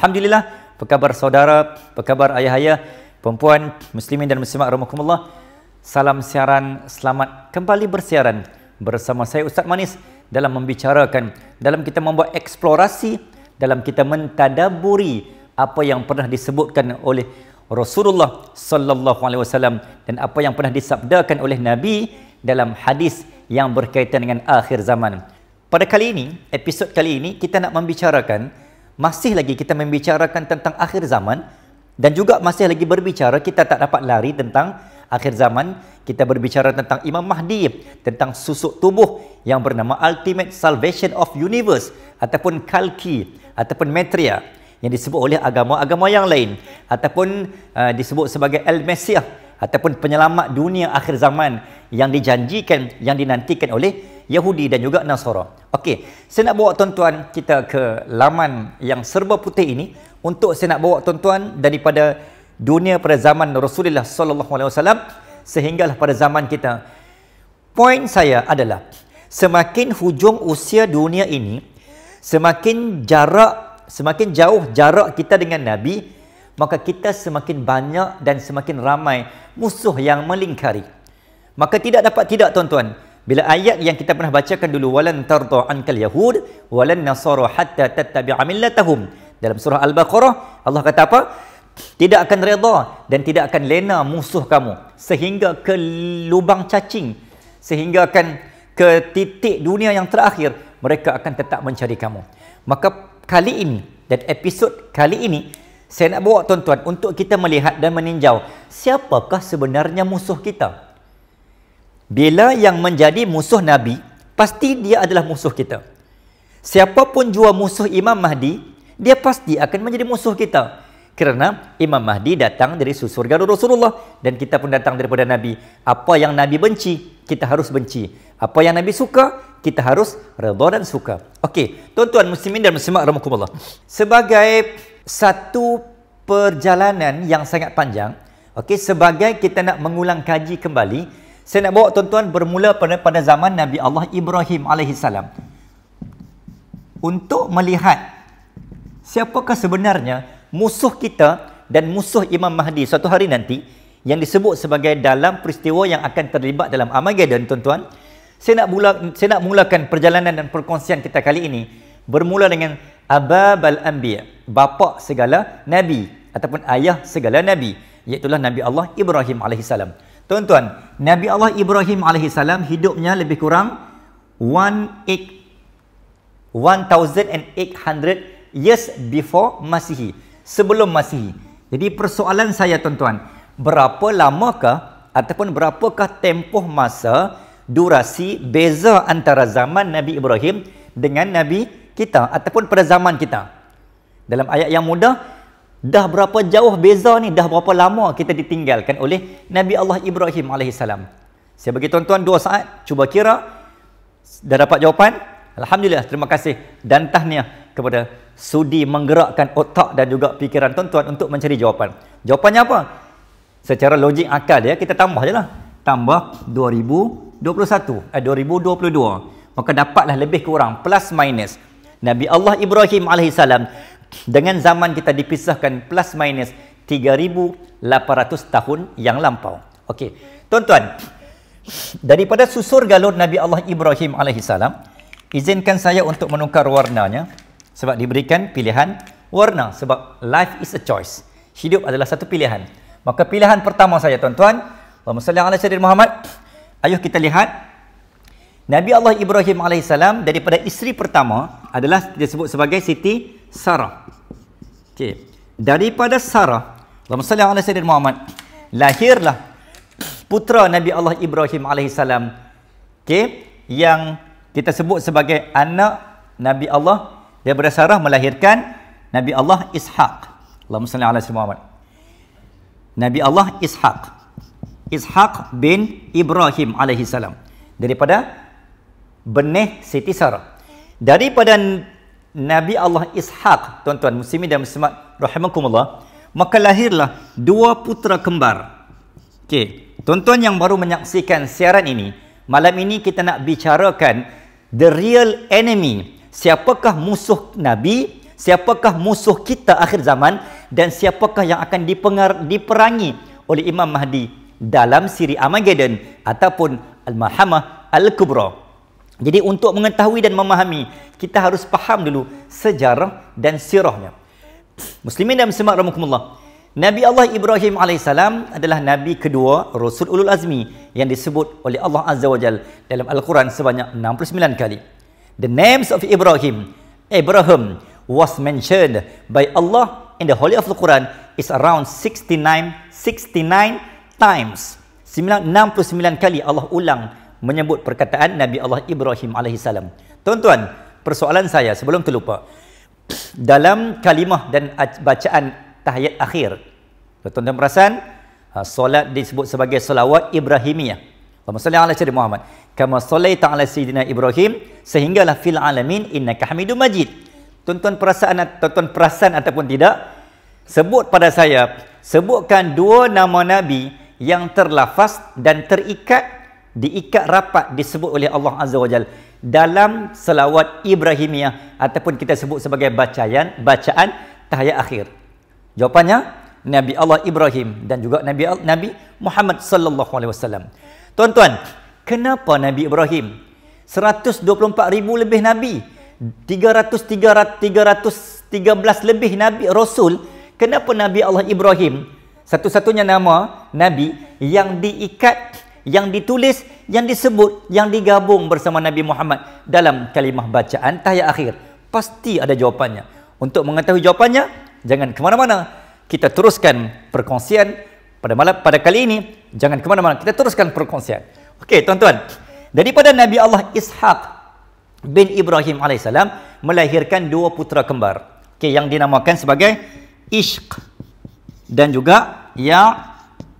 Alhamdulillah, apa khabar saudara, apa khabar ayah-ayah, perempuan, muslimin dan muslimat rahimakumullah. Salam siaran, selamat kembali bersiaran bersama saya Ustaz Manis dalam membicarakan, dalam kita membuat eksplorasi, dalam kita mentadaburi apa yang pernah disebutkan oleh Rasulullah sallallahu alaihi wasallam dan apa yang pernah disabdakan oleh Nabi dalam hadis yang berkaitan dengan akhir zaman. Pada kali ini, episod kali ini kita nak membicarakan, masih lagi kita membicarakan tentang akhir zaman dan juga masih lagi berbicara, kita tak dapat lari tentang akhir zaman. Kita berbicara tentang Imam Mahdi, tentang susuk tubuh yang bernama Ultimate Salvation of Universe ataupun Kalki ataupun Maitreya yang disebut oleh agama-agama yang lain ataupun disebut sebagai Al-Mesiah ataupun penyelamat dunia akhir zaman yang dijanjikan, yang dinantikan oleh Yahudi dan juga Nasara. Okey, saya nak bawa tuan-tuan kita ke laman yang serba putih ini untuk saya nak bawa tuan-tuan daripada dunia pada zaman Rasulullah sallallahu alaihi wasallam sehinggalah pada zaman kita. Poin saya adalah semakin hujung usia dunia ini, semakin jauh jarak kita dengan Nabi, maka kita semakin banyak dan semakin ramai musuh yang melingkari. Maka tidak dapat tidak tuan-tuan, bila ayat yang kita pernah bacakan dulu, walan tarda ankal yahud walan nasara hatta tattabi'a millatahum, dalam surah Al-Baqarah Allah kata apa? Tidak akan redha dan tidak akan lena musuh kamu sehingga ke lubang cacing, sehingga akan ke titik dunia yang terakhir, mereka akan tetap mencari kamu. Maka kali ini dan episod kali ini saya nak bawa tuan-tuan untuk kita melihat dan meninjau siapakah sebenarnya musuh kita. Bila yang menjadi musuh Nabi, pasti dia adalah musuh kita. Siapapun jua musuh Imam Mahdi, dia pasti akan menjadi musuh kita. Kerana Imam Mahdi datang dari susur garut Rasulullah dan kita pun datang daripada Nabi. Apa yang Nabi benci, kita harus benci. Apa yang Nabi suka, kita harus redha dan suka. Okey, tuan-tuan muslimin dan muslimat rahimakumullah. Sebagai satu perjalanan yang sangat panjang, okey, sebagai kita nak mengulang kaji kembali, saya nak bawa tuan-tuan bermula pada zaman Nabi Allah Ibrahim alaihissalam untuk melihat siapakah sebenarnya musuh kita dan musuh Imam Mahdi suatu hari nanti yang disebut sebagai dalam peristiwa yang akan terlibat dalam Armageddon. Tuan-tuan, saya nak mulakan perjalanan dan perkongsian kita kali ini bermula dengan Ababal Anbiya, bapa segala nabi ataupun ayah segala nabi, iaitu Nabi Allah Ibrahim alaihissalam. Tuan-tuan, Nabi Allah Ibrahim alaihissalam hidupnya lebih kurang 1800 years before Masihi, sebelum Masihi. Jadi persoalan saya tuan-tuan, berapa lamakah ataupun berapakah tempoh masa, durasi, beza antara zaman Nabi Ibrahim dengan Nabi kita ataupun pada zaman kita? Dalam ayat yang mudah, dah berapa jauh beza ni, dah berapa lama kita ditinggalkan oleh Nabi Allah Ibrahim alaihissalam. Saya bagi tuan-tuan 2 saat, cuba kira. Dah dapat jawapan? Alhamdulillah, terima kasih dan tahniah kepada sudi menggerakkan otak dan juga fikiran tuan-tuan untuk mencari jawapan. Jawapannya apa? Secara logik akal ya, kita tambah je lah. Tambah 2022. Maka dapatlah lebih kurang plus minus. Nabi Allah Ibrahim alaihissalam dengan zaman kita dipisahkan plus minus 3,800 tahun yang lampau. Okey, tuan-tuan, daripada susur galur Nabi Allah Ibrahim alaihissalam, izinkan saya untuk menukar warnanya sebab diberikan pilihan warna, sebab life is a choice. Hidup adalah satu pilihan. Maka pilihan pertama saya tuan-tuan, Allahumma salli ala sayyidina Muhammad. Ayuh kita lihat Nabi Allah Ibrahim alaihissalam daripada isteri pertama adalah disebut sebagai Siti Sarah. Okey, daripada Sarah, Allahumma salli ala sayyidina Muhammad, lahirlah putra Nabi Allah Ibrahim alaihissalam, okey, yang kita sebut sebagai anak Nabi Allah. Daripada Sarah melahirkan Nabi Allah Ishaq. Allahumma salli ala sayyidina Muhammad. Nabi Allah Ishaq bin Ibrahim alaihissalam daripada benih Siti Sarah. Daripada Nabi Allah Ishaq, tuan-tuan muslimin dan muslimat rahimakumullah, maka lahirlah 2 putera kembar. Okey, tuan-tuan yang baru menyaksikan siaran ini, malam ini kita nak bicarakan the real enemy. Siapakah musuh Nabi siapakah musuh kita akhir zaman dan siapakah yang akan diperangi oleh Imam Mahdi dalam siri Armageddon ataupun Al-Malhamah Al-Kubra. Jadi untuk mengetahui dan memahami, kita harus faham dulu sejarah dan sirahnya. Muslimin dan muslimat rahimakumullah, Nabi Allah Ibrahim AS adalah Nabi kedua Rasul Ulul Azmi yang disebut oleh Allah Azza wa Jal dalam Al-Quran sebanyak 69 kali. The names of Ibrahim was mentioned by Allah in the Holy of Al-Quran is around 69 times. 69 kali Allah ulang menyebut perkataan Nabi Allah Ibrahim AS. Tuan-tuan, persoalan saya sebelum terlupa, dalam kalimah dan bacaan tahiyat akhir, tuan-tuan perasan, solat disebut sebagai solawat Ibrahimiyah. Allahumma salli ala sayyidina Muhammad kama sallaita ala sayyidina Ibrahim sehinggalah fil alamin innaka Hamidum Majid. Tuan-tuan perasan ataupun tidak, sebut pada saya, sebutkan dua nama Nabi yang terlafaz dan diikat rapat disebut oleh Allah Azza wa Jalla dalam selawat Ibrahimiyah ataupun kita sebut sebagai bacaan tahiyat akhir. Jawapannya Nabi Allah Ibrahim dan juga Nabi Muhammad sallallahu alaihi wasallam. Tuan-tuan, kenapa Nabi Ibrahim? 124,000 lebih nabi, 313 lebih nabi rasul. Kenapa Nabi Allah Ibrahim satu-satunya nama nabi yang diikat, yang ditulis, yang disebut, yang digabung bersama Nabi Muhammad dalam kalimah bacaan tahiyat akhir? Pasti ada jawapannya. Untuk mengetahui jawapannya, jangan ke mana-mana. Kita teruskan perkongsian pada kali ini. Jangan ke mana-mana. Kita teruskan perkongsian. Okey, tuan-tuan. Daripada Nabi Allah Ishaq bin Ibrahim AS melahirkan dua putera kembar. Okey, yang dinamakan sebagai Ishq dan juga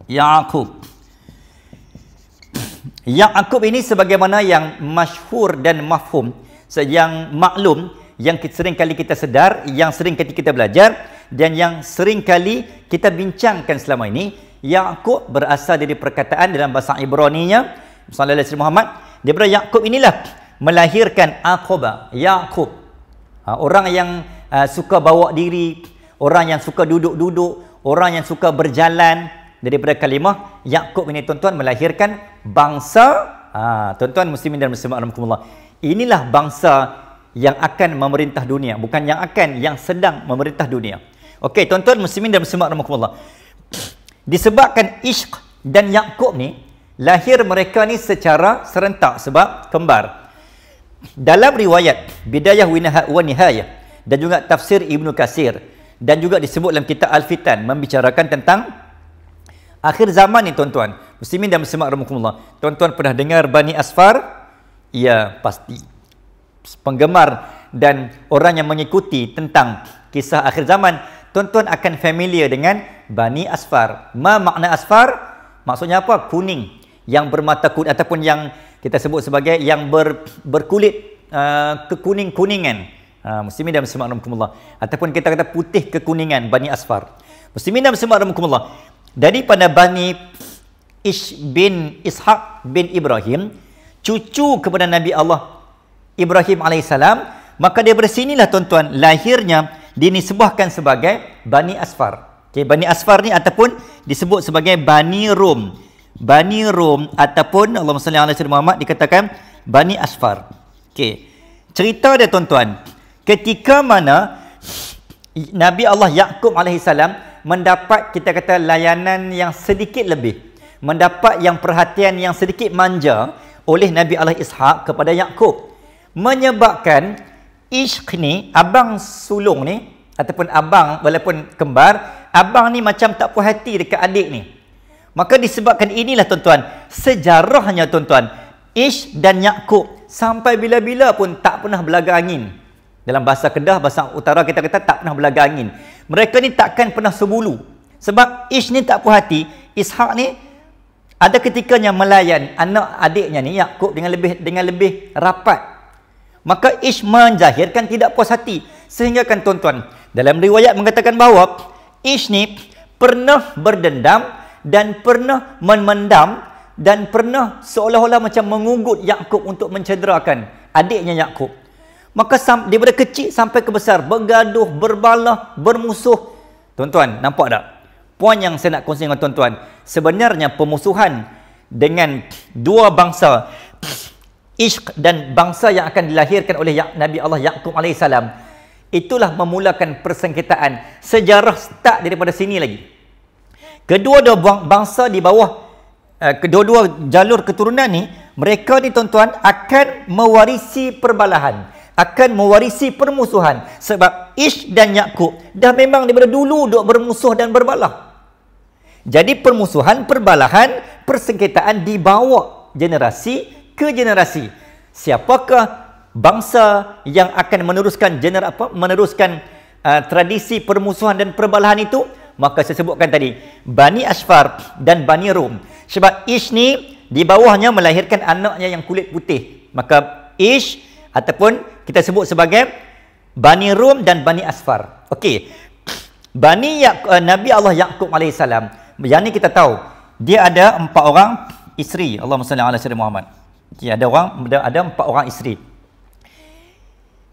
Ya'qub. Ya'qub ini sebagaimana yang masyhur dan mafhum, yang maklum, yang sering kali kita sedar, yang sering kali kita belajar dan yang sering kali kita bincangkan selama ini, Ya'qub berasal dari perkataan dalam bahasa Ibraninya sallallahu alaihi Muhammad. Daripada Ya'qub inilah melahirkan Aqabah, Ya'qub. Orang yang suka bawa diri, orang yang suka duduk-duduk, orang yang suka berjalan. Daripada kalimah Ya'qub ini, tuan-tuan, melahirkan bangsa, tuan-tuan muslimin dan muslimat rahimakumullah, inilah bangsa yang akan memerintah dunia, bukan yang sedang memerintah dunia. Okey, tuan-tuan muslimin dan muslimat rahimakumullah, disebabkan Ishq dan Ya'qub ni, lahir mereka ni secara serentak sebab kembar. Dalam riwayat Bidayah wa Nihayah dan juga tafsir Ibnu Katsir dan juga disebut dalam kitab Al-Fitan membicarakan tentang akhir zaman ni, tuan-tuan muslimin dan muslimat rahimakumullah. Tuan-tuan pernah dengar Bani Asfar? Ya, pasti. Penggemar dan orang yang mengikuti tentang kisah akhir zaman, tuan-tuan akan familiar dengan Bani Asfar. Ma makna Asfar? Maksudnya apa? Kuning, yang bermata kuning, ataupun yang kita sebut sebagai yang berkulit kekuning-kuningan. Muslimin dan muslimat rahimakumullah, ataupun kita kata putih kekuningan, Bani Asfar. Muslimin dan muslimat rahimakumullah, daripada Bani Ishaq bin Ibrahim, cucu kepada Nabi Allah Ibrahim alaihissalam, maka daripada sinilah, tuan-tuan, lahirnya dinisbahkan sebagai Bani Asfar. Okay, Bani Asfar ni ataupun disebut sebagai Bani Rum. Bani Rum ataupun Allahumma salli ala sayyidina Muhammad dikatakan Bani Asfar. Okey. Cerita dia, tuan-tuan, ketika mana Nabi Allah Ya'qub alaihissalam mendapat, kita kata, layanan yang sedikit lebih, mendapat yang perhatian yang sedikit manja oleh Nabi Allah Ishaq kepada Ya'qub, menyebabkan Ishq ni, abang sulung ni, ataupun abang walaupun kembar, abang ni macam tak puas hati dekat adik ni. Maka disebabkan inilah, tuan-tuan, sejarahnya, tuan-tuan, Ishq dan Ya'qub sampai bila-bila pun tak pernah belaga angin. Dalam bahasa Kedah, bahasa utara, kita kata tak pernah belaga angin. Mereka ni takkan pernah sebulu. Sebab Ishq ni tak puas hati, Ishaq ni ada ketikanya melayan anak adiknya ni Ya'qub dengan lebih rapat. Maka Ishq menjahirkan tidak puas hati, sehingga kan, tuan-tuan, dalam riwayat mengatakan bahawa Ishq ni pernah berdendam dan pernah memendam dan pernah seolah-olah macam mengugut Ya'qub untuk mencederakan adiknya Ya'qub. Maka daripada kecil sampai ke besar, bergaduh, berbalah, bermusuh. Tuan-tuan, nampak tak? Poin yang saya nak kongsi dengan tuan-tuan, sebenarnya permusuhan dengan dua bangsa, Ishq dan bangsa yang akan dilahirkan oleh Nabi Allah Yaqub AS, itulah memulakan persengketaan. Sejarah start daripada sini lagi. Kedua-dua bangsa di bawah kedua-dua jalur keturunan ni, mereka ni tuan-tuan akan mewarisi perbalahan, akan mewarisi permusuhan. Sebab Ishq dan Yaqub dah memang daripada dulu duk bermusuh dan berbalah. Jadi permusuhan, perbalahan, persengketaan dibawa generasi ke generasi. Siapakah bangsa yang akan meneruskan tradisi permusuhan dan perbalahan itu? Maka saya sebutkan tadi, Bani Asfar dan Bani Rum. Sebab Ish ni di bawahnya melahirkan anaknya yang kulit putih. Maka Ish ataupun kita sebut sebagai Bani Rum dan Bani Asfar. Okey. Nabi Allah Yaqub alaihissalam, yang ni kita tahu dia ada 4 orang isteri. Allahumma salli ala sayyidina Muhammad. Okay, ada 4 orang isteri.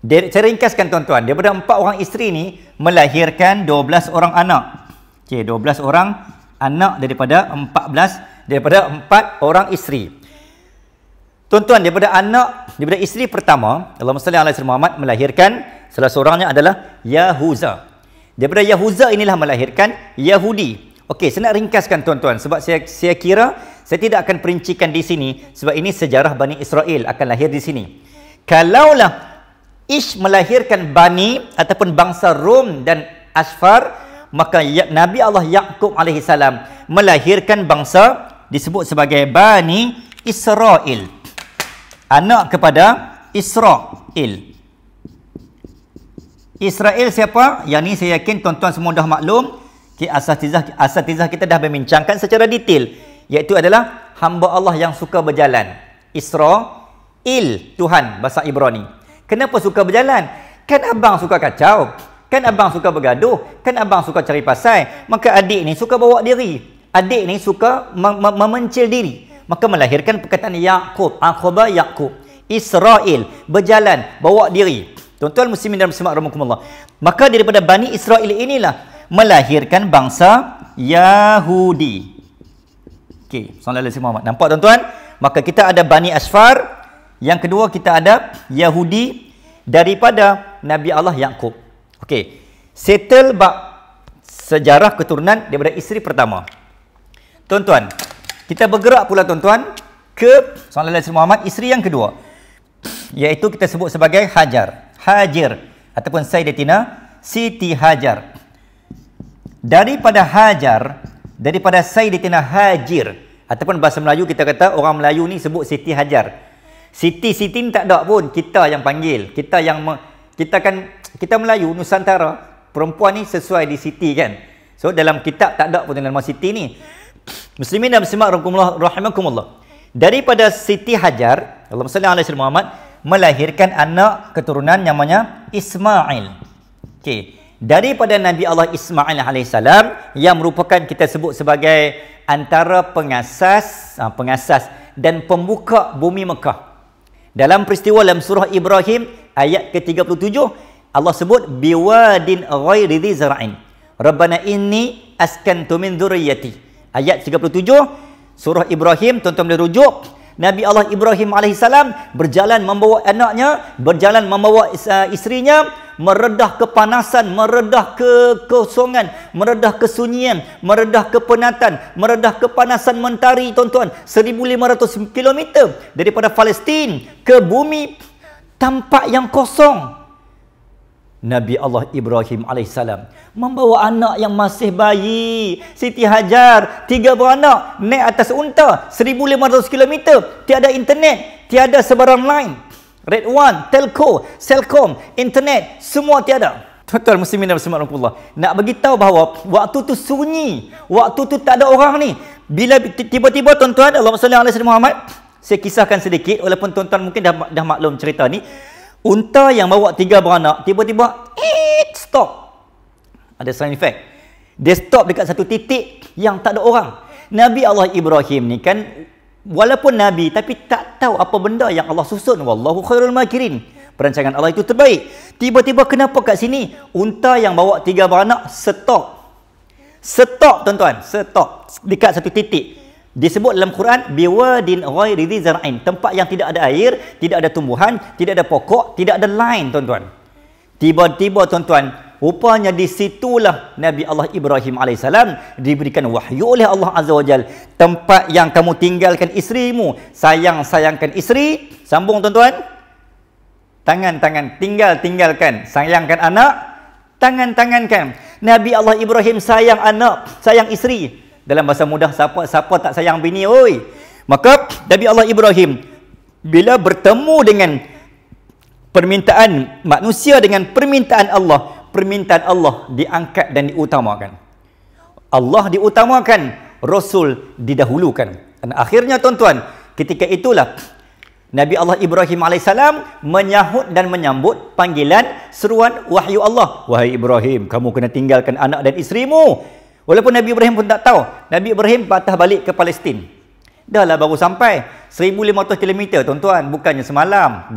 Saya ringkaskan tuan-tuan, daripada 4 orang isteri ni melahirkan 12 orang anak. Okey, 12 orang anak daripada 4 orang isteri. Tuan-tuan, daripada isteri pertama, Allahumma salli ala sayyidina Muhammad, melahirkan salah seorangnya adalah Yahuza. Daripada Yahuza inilah melahirkan Yahudi. Okey, saya nak ringkaskan tuan-tuan sebab saya kira saya tidak akan perincikan di sini sebab ini sejarah Bani Israel akan lahir di sini. Kalaulah Ish melahirkan Bani ataupun bangsa Rom dan Asfar, maka Nabi Allah Yaqub alaihissalam melahirkan bangsa disebut sebagai Bani Israel. Anak kepada Israel. Israel siapa? Yang ni saya yakin tuan-tuan semua dah maklum. Asatizah kita dah membincangkan secara detail, iaitu adalah hamba Allah yang suka berjalan. Israel, Tuhan bahasa Ibrani. Kenapa suka berjalan? Kan abang suka kacau, kan abang suka bergaduh, kan abang suka cari pasal. Maka adik ni suka bawa diri, adik ni suka memencil diri. Maka melahirkan perkataan Yaqub, Aqaba Yaqub. Israel, berjalan, bawa diri. Tuan-tuan muslimin dan muslimat rahimakumullah. Maka daripada Bani Israel inilah melahirkan bangsa Yahudi. Okey, sallallahu alaihi Muhammad. Nampak tuan-tuan? Maka kita ada Bani Asfar, yang kedua kita ada Yahudi daripada Nabi Allah Yaqub. Okey. Settle bab sejarah keturunan daripada isteri pertama. Tuan-tuan, kita bergerak pula tuan-tuan ke sallallahu alaihi Muhammad, isteri yang kedua, iaitu kita sebut sebagai Hajar ataupun Sayyidatina Siti Hajar. Daripada Sayyidatina Hajir, ataupun bahasa Melayu kita kata, orang Melayu ni sebut Siti Hajar. Siti ni tak ada pun, kita yang panggil. Kita Melayu Nusantara, perempuan ni sesuai di Siti kan. So dalam kitab tak ada pun nama Siti ni. Muslimin dan muslimat rahimakumullah. Daripada Siti Hajar, Allahumma salli ala sayyidina Muhammad, melahirkan anak keturunan namanya Ismail. Okey. Daripada Nabi Allah Ismail alaihissalam, yang merupakan kita sebut sebagai antara pengasas dan pembuka bumi Mekah. Dalam peristiwa dalam surah Ibrahim ayat ke-37, Allah sebut biwadin ghairi dzi zar'in rabbana inni askantu min dzurriyyati. Ayat 37 surah Ibrahim, tuan-tuan boleh rujuk. Nabi Allah Ibrahim alaihissalam berjalan membawa anaknya, berjalan membawa isterinya, meredah kepanasan, meredah kekosongan, meredah kesunyian, meredah kepenatan, meredah kepanasan mentari tuan-tuan, 1500 km daripada Palestin ke bumi tampak yang kosong. Nabi Allah Ibrahim alaihissalam membawa anak yang masih bayi, Siti Hajar, 3 beranak, naik atas unta, 1500 km, tiada internet, tiada sebarang line, Red One, Telco, Celcom, internet, semua tiada. Tuan-tuan muslimin dan muslimat rahimakumullah, nak bagi tahu bahawa waktu tu sunyi, waktu tu tak ada orang ni. Bila tiba-tiba tuan-tuan, Allahumma salli ala sayyidina Muhammad, saya kisahkan sedikit walaupun tuan-tuan mungkin dah maklum cerita ni. Unta yang bawa 3 beranak tiba-tiba stop. Ada sound effect. Dia stop dekat satu titik yang tak ada orang. Nabi Allah Ibrahim ni kan walaupun Nabi tapi tak tahu apa benda yang Allah susun. Wallahu khairul makirin. perancangan Allah itu terbaik. Tiba-tiba kenapa kat sini unta yang bawa 3 beranak stop? Stop tuan-tuan, stop dekat satu titik. Disebut dalam Quran biwadin ghairi dzi zar'ain, tempat yang tidak ada air, tidak ada tumbuhan, tidak ada pokok, tidak ada lain tuan-tuan. Tiba-tiba tuan-tuan, rupanya di situlah Nabi Allah Ibrahim alaihissalam diberikan wahyu oleh Allah Azza wa Jal. Tempat yang kamu tinggalkan isterimu, sayangkan isteri, sambung tuan-tuan. Tangan-tangan, tinggalkan, sayangkan anak, tangan-tangankan. Nabi Allah Ibrahim sayang anak, sayang isteri. Dalam bahasa mudah, siapa tak sayang bini, oi. Maka Nabi Allah Ibrahim bila bertemu dengan permintaan manusia dengan permintaan Allah diangkat dan diutamakan. Allah diutamakan, Rasul didahulukan. Dan akhirnya tuan-tuan, ketika itulah Nabi Allah Ibrahim alaihissalam menyahut dan menyambut panggilan seruan wahyu Allah. Wahai Ibrahim, kamu kena tinggalkan anak dan isterimu. Walaupun Nabi Ibrahim pun tak tahu. Nabi Ibrahim patah balik ke Palestin. Dah lah baru sampai 1,500 km tuan-tuan. Bukannya semalam,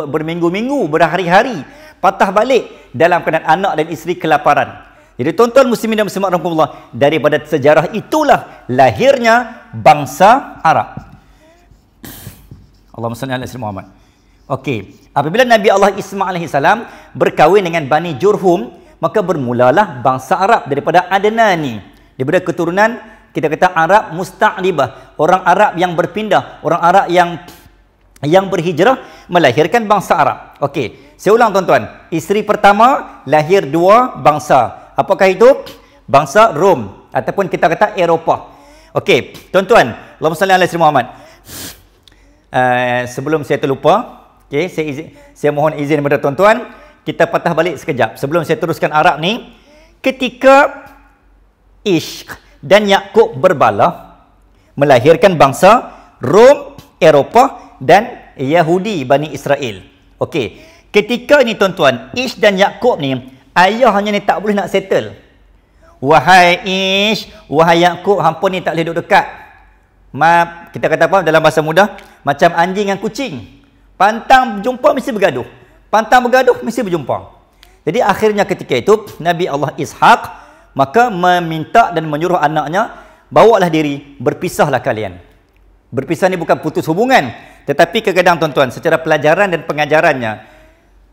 berminggu-minggu, berhari-hari. Patah balik dalam keadaan anak dan isteri kelaparan. Jadi tuan-tuan muslimin dan muslimat rahmatullah, daripada sejarah itulah lahirnya bangsa Arab. Allahumma salli ala sayyidina Muhammad. Okey, apabila Nabi Allah Ismail alaihissalam berkahwin dengan Bani Jurhum, maka bermulalah bangsa Arab daripada Adnani, daripada keturunan kita kata Arab musta'libah, orang Arab yang berpindah, orang Arab yang berhijrah melahirkan bangsa Arab. Okey, saya ulang tuan-tuan. Isteri pertama lahir 2 bangsa. Apakah itu? Bangsa Rom ataupun kita kata Eropah. Okey, tuan-tuan, Allahumma salli ala sayyidina Muhammad. Sebelum saya terlupa, okey, saya mohon izin kepada tuan-tuan, kita patah balik sekejap. Sebelum saya teruskan Arab ni, ketika Ishq dan Yakub berbalah, melahirkan bangsa Rom, Eropah dan Yahudi, Bani Israel. Okey, ketika ini tuan-tuan, Ishq dan Yakub ni, ayahnya ni tak boleh nak settle. Wahai Ishq, wahai Yakub, hampa ni tak boleh duduk dekat. Kita kata apa dalam bahasa mudah? Macam anjing dan kucing. Pantang berjumpa mesti bergaduh. Pantang bergaduh mesti berjumpa. Jadi akhirnya ketika itu Nabi Allah Ishaq maka meminta dan menyuruh anaknya, bawalah diri, berpisahlah kalian. Berpisah ni bukan putus hubungan, tetapi kadang-kadang tuan-tuan secara pelajaran dan pengajarannya,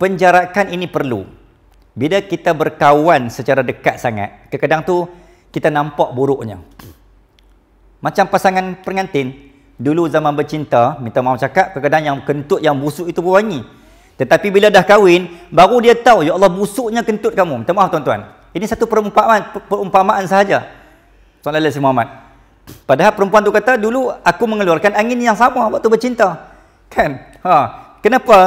penjarakan ini perlu. Bila kita berkawan secara dekat sangat, kadang-kadang tu kita nampak buruknya. Macam pasangan pengantin dulu zaman bercinta, minta maaf cakap, kadang-kadang yang kentut yang busuk itu berwangi. Tetapi bila dah kahwin, baru dia tahu, ya Allah, busuknya kentut kamu. Minta maaf tuan-tuan. Ini satu perumpamaan sahaja. Sallallahu alaihi Muhammad. Padahal perempuan tu kata, dulu aku mengeluarkan angin yang sama waktu bercinta. Kan? Kenapa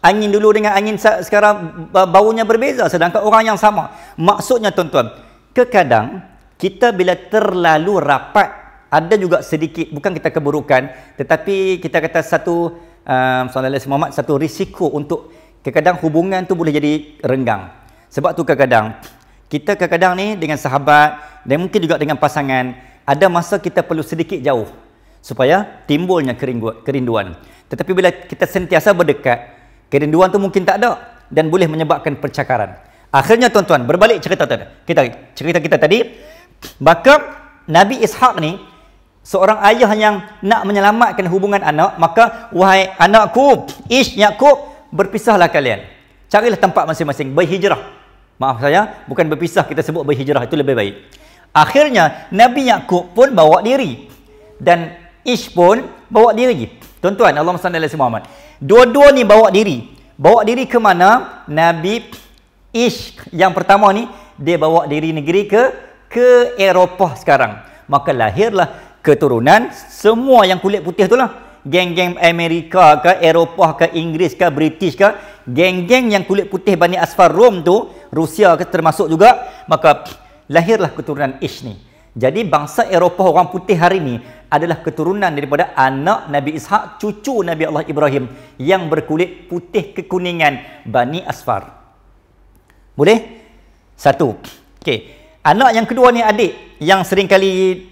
angin dulu dengan angin sekarang baunya berbeza sedangkan orang yang sama? Maksudnya tuan-tuan, kadang kita bila terlalu rapat, ada juga sedikit, bukan kita keburukan, tetapi kita kata satu Muhammad, satu risiko untuk kadang-kadang hubungan tu boleh jadi renggang. Sebab tu kadang-kadang kita ni dengan sahabat dan mungkin juga dengan pasangan, ada masa kita perlu sedikit jauh supaya timbulnya kerinduan. Tetapi bila kita sentiasa berdekat, kerinduan tu mungkin tak ada dan boleh menyebabkan percakaran. Akhirnya tuan-tuan, berbalik cerita kita tadi, maka Nabi Ishaq ni seorang ayah yang nak menyelamatkan hubungan anak, maka wahai anakku, Ishq, Yakub, berpisahlah kalian. Carilah tempat masing-masing, berhijrah. Maaf saya, bukan berpisah, kita sebut berhijrah, itu lebih baik. Akhirnya Nabi Yakub pun bawa diri dan Ishq pun bawa diri. Tuan-tuan, Allahumma salli ala sayyidina Muhammad. Dua-dua ni bawa diri. Bawa diri ke mana? Nabi Ishq yang pertama ni, dia bawa diri negeri ke Eropah sekarang. Maka lahirlah keturunan semua yang kulit putih itulah. Geng-geng Amerika ke, Eropah ke, Inggeris ke, British ke, geng-geng yang kulit putih Bani Asfar Rom tu, Rusia ke termasuk juga, maka lahirlah keturunan Ishq ni. Jadi bangsa Eropah orang putih hari ni adalah keturunan daripada anak Nabi Ishaq, cucu Nabi Allah Ibrahim yang berkulit putih kekuningan Bani Asfar. Boleh? Satu. Okey. Anak yang kedua ni adik yang sering kali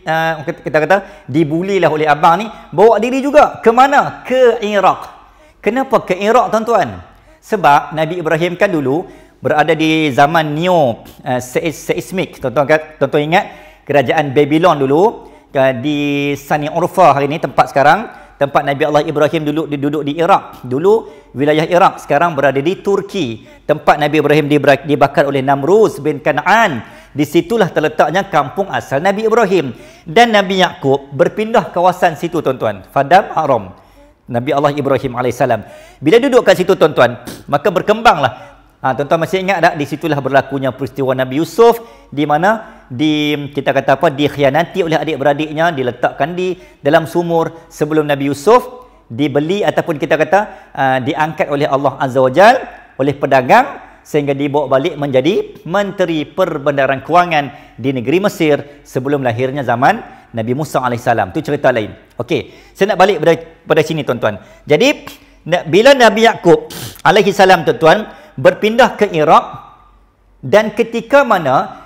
kita kata dibulilah oleh abang ni, bawa diri juga ke mana? Ke Iraq. Kenapa ke Iraq tuan-tuan? Sebab Nabi Ibrahim kan dulu berada di zaman seismik. Tuan-tuan ingat kerajaan Babylon dulu di Sani Urfa hari ini, tempat sekarang, tempat Nabi Allah Ibrahim duduk di Iraq. Dulu wilayah Iraq, sekarang berada di Turki. Tempat Nabi Ibrahim dibakar oleh Namruz bin Kan'an. Di situlah terletaknya kampung asal Nabi Ibrahim. Dan Nabi Yaqub berpindah kawasan situ, tuan-tuan. Fadam Aram. Nabi Allah Ibrahim AS. Bila duduk kat situ, tuan-tuan, maka berkembanglah. Tuan-tuan masih ingat tak? Di situlah berlakunya peristiwa Nabi Yusuf, di mana kita kata apa, dikhianati oleh adik-beradiknya, diletakkan di dalam sumur sebelum Nabi Yusuf dibeli ataupun kita kata diangkat oleh Allah Azza wa Jal, oleh pedagang, sehingga dibawa balik menjadi Menteri Perbendaharaan Kewangan di negeri Mesir sebelum lahirnya zaman Nabi Musa AS. Itu cerita lain. Okey, saya nak balik pada sini, tuan-tuan. Jadi bila Nabi Yaqub AS, tuan-tuan, berpindah ke Iraq, dan ketika mana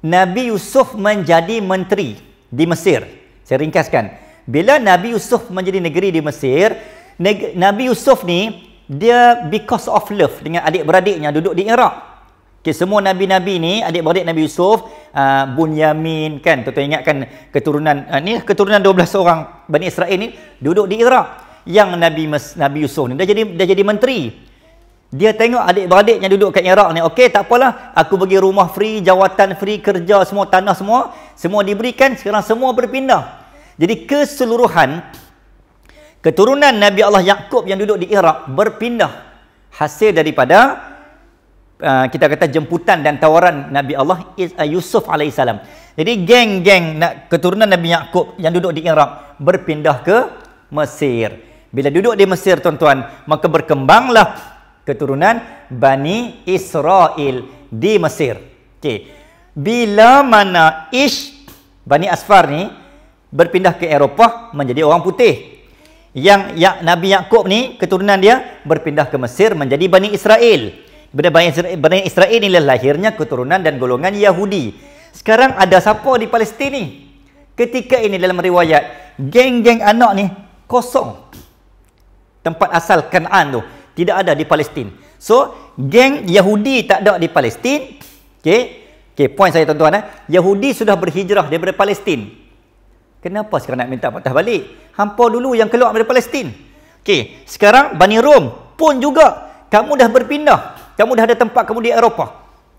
Nabi Yusuf menjadi menteri di Mesir. Saya ringkaskan. Bila Nabi Yusuf menjadi negeri di Mesir, Nabi Yusuf ni dia because of love dengan adik-beradiknya duduk di Iraq. Okay, semua nabi-nabi ni, adik-beradik Nabi Yusuf, Bunyamin kan, tuan-tuan ingat kan, keturunan 12 orang Bani Israel ni duduk di Iraq. Yang Nabi Yusuf ni dah jadi menteri. Dia tengok adik-beradiknya duduk kat Iraq ni, okey, tak apalah, aku bagi rumah free, jawatan free, kerja semua, tanah semua diberikan, sekarang semua berpindah. Jadi keseluruhan keturunan Nabi Allah Yaqub yang duduk di Iraq berpindah hasil daripada kita kata jemputan dan tawaran Nabi Allah Yusuf AS. Jadi geng-geng keturunan Nabi Yaqub yang duduk di Iraq berpindah ke Mesir. Bila duduk di Mesir, tuan-tuan, maka berkembanglah keturunan Bani Israel di Mesir. Okey. Bila mana Bani Asfar ni berpindah ke Eropah menjadi orang putih. Yang Nabi Yaqub ni, keturunan dia berpindah ke Mesir menjadi Bani Israel. Bila Bani Israel ni lahirnya keturunan dan golongan Yahudi. Sekarang ada siapa di Palestin ni? Ketika ini dalam riwayat, geng-geng anak ni kosong. Tempat asal Kan'an tu tidak ada di Palestin. So, geng Yahudi tak ada di Palestin. Okey, poin saya, tuan-tuan, Yahudi sudah berhijrah daripada Palestin. Kenapa sekarang nak minta patah balik? Hampa dulu yang keluar dari Palestin. Okey, sekarang Bani Rom pun juga, kamu dah berpindah. Kamu dah ada tempat kamu di Eropah.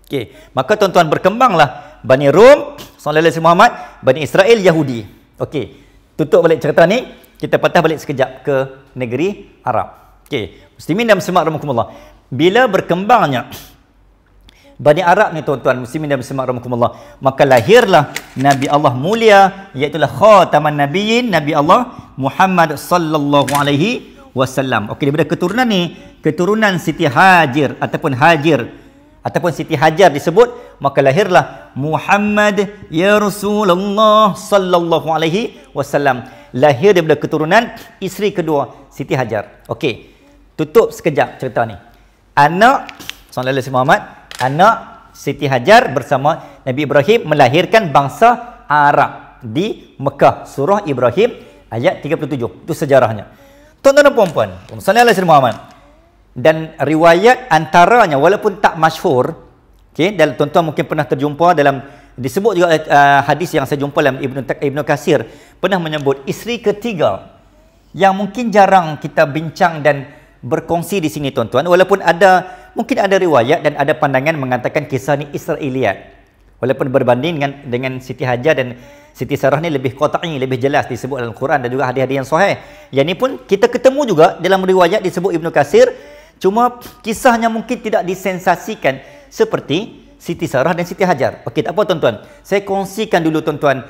Okey, maka tuan-tuan berkembanglah Bani Rom, sallallahu alaihi Muhammad, Bani Israel, Yahudi. Okey, tutup balik cerita ni, kita patah balik sekejap ke negeri Arab. Okey, muslimin dan muslimat rahimakumullah. Bila berkembangnya Bani Arab ni, tuan-tuan muslimin dan muslimat rahimakumullah, maka lahirlah Nabi Allah mulia, iaitu khataman nabiyyin, Nabi Allah Muhammad sallallahu alaihi wasallam. Okey, daripada keturunan ni, keturunan Siti Hajar ataupun Siti Hajar disebut, maka lahirlah Muhammad ya Rasulullah sallallahu alaihi wasallam. Lahir daripada keturunan isteri kedua Siti Hajar. Okey, tutup sekejap cerita ni. Anak sallallahu alaihi Muhammad, anak Siti Hajar bersama Nabi Ibrahim melahirkan bangsa Arab di Mekah. Surah Ibrahim ayat 37. Itu sejarahnya. Tuan-tuan dan puan-puan, sallallahu alaihi Muhammad. Dan riwayat antaranya walaupun tak masyhur, okey, dan tuan-tuan mungkin pernah terjumpa dalam, disebut juga hadis yang saya jumpa dalam Ibnu Katsir pernah menyebut isteri ketiga yang mungkin jarang kita bincang dan berkongsi di sini, tuan-tuan, walaupun mungkin ada riwayat dan ada pandangan mengatakan kisah ni Israiliyat, walaupun berbanding dengan Siti Hajar dan Siti Sarah ni lebih qat'i, lebih jelas disebut dalam Quran dan juga hadis-hadis yang sahih. Yang ni pun kita ketemu juga dalam riwayat disebut Ibnu Katsir, cuma kisahnya mungkin tidak disensasikan seperti Siti Sarah dan Siti Hajar. Okey, tak apa, tuan-tuan, saya kongsikan dulu, tuan-tuan,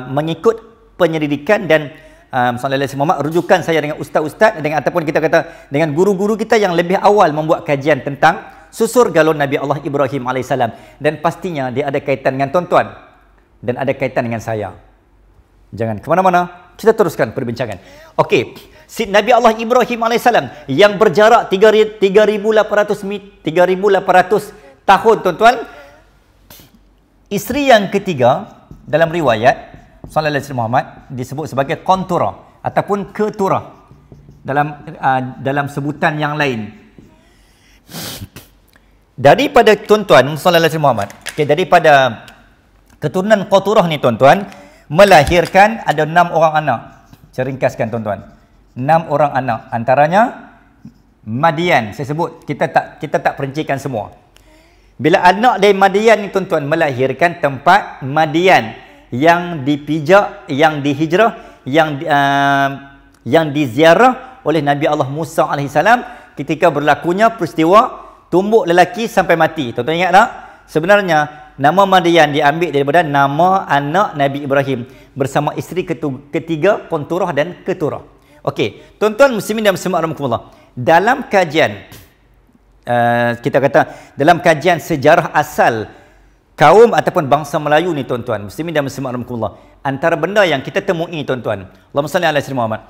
mengikut penyelidikan dan sallallahu alaihi wasallam, rujukan saya dengan ustaz-ustaz dengan ataupun kita kata dengan guru-guru kita yang lebih awal membuat kajian tentang susur galon Nabi Allah Ibrahim alaihissalam, dan pastinya dia ada kaitan dengan tuan-tuan dan ada kaitan dengan saya. Jangan ke mana-mana, kita teruskan perbincangan. Okey, Nabi Allah Ibrahim alaihissalam yang berjarak 3,800 tahun, tuan-tuan. Isteri yang ketiga dalam riwayat sallallahu alaihi Muhammad disebut sebagai Qanturah ataupun Keturah dalam sebutan yang lain. Daripada tuan-tuan sallallahu alaihi Muhammad, daripada keturunan Qaturah ni tuan-tuan, melahirkan ada 6 orang anak. Saya ringkaskan tuan-tuan. 6 orang anak. Antaranya Madian. Saya sebut, kita tak perincikan semua. Bila anak dari Madian ni tuan-tuan melahirkan tempat Madian yang dipijak, yang dihijrah, yang diziarah oleh Nabi Allah Musa AS ketika berlakunya peristiwa tumbuk lelaki sampai mati. Tuan-tuan ingat tak? Sebenarnya nama Madian diambil daripada nama anak Nabi Ibrahim bersama isteri ketiga Qunturah dan Keturah. Okey, tuan-tuan muslimin dan muslimat rahimakumullah. Dalam kajian kita kata dalam kajian sejarah asal kaum ataupun bangsa Melayu ni tuan-tuan, muslimin dan muslimat rahimakumullah, antara benda yang kita temui tuan-tuan, Allahumma salli ala sayyidina Muhammad.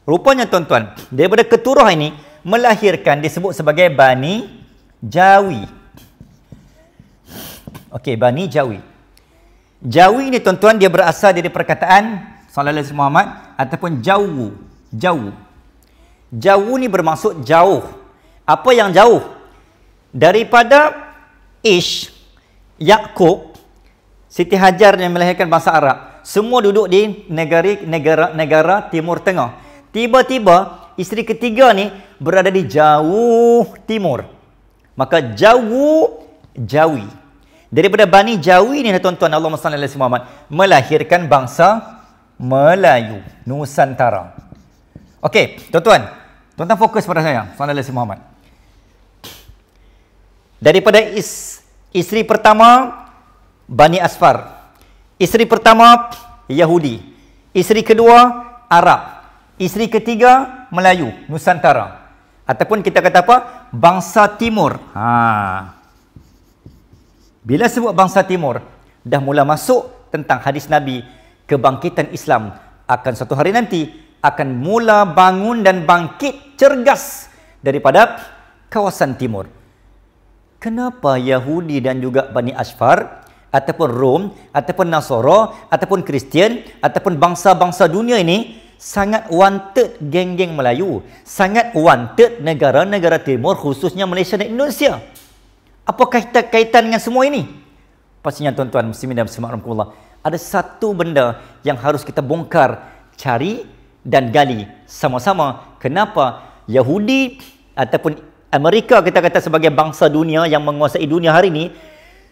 Rupanya tuan-tuan, daripada Keturah ini melahirkan disebut sebagai Bani Jawi. Okey, Bani Jawi. Jawi ni tuan-tuan dia berasal dari perkataan sallallahu alaihi Muhammad ataupun Jawu. Jawu. Jawu ni bermaksud jauh. Apa yang jauh? Daripada Ish, Yaqub, Siti Hajar yang melahirkan bangsa Arab, semua duduk di negara Timur Tengah. Tiba-tiba isteri ketiga ni berada di jauh timur. Maka Jawi. Daripada Bani Jawi ni tuan-tuan, Allahumma salli ala Muhammad, melahirkan bangsa Melayu, Nusantara. Okey, tuan-tuan fokus pada saya, sallallahu alaihi Muhammad. Daripada isteri pertama Bani Asfar, isteri pertama Yahudi, isteri kedua Arab, isteri ketiga Melayu, Nusantara, ataupun kita kata apa? Bangsa Timur. Bila sebut bangsa Timur, dah mula masuk tentang hadis Nabi, kebangkitan Islam akan suatu hari nanti akan mula bangun dan bangkit cergas daripada kawasan timur. Kenapa Yahudi dan juga Bani Asfar ataupun Rom ataupun Nasara ataupun Kristian ataupun bangsa-bangsa dunia ini sangat wanted geng-geng Melayu, sangat wanted negara-negara timur, khususnya Malaysia dan Indonesia? Apa kaitan dengan semua ini? Pastinya tuan-tuan muslimin dan muslimat rahimakumullah, ada satu benda yang harus kita bongkar, cari dan gali sama-sama. Kenapa Yahudi ataupun Amerika, kita kata sebagai bangsa dunia yang menguasai dunia hari ini,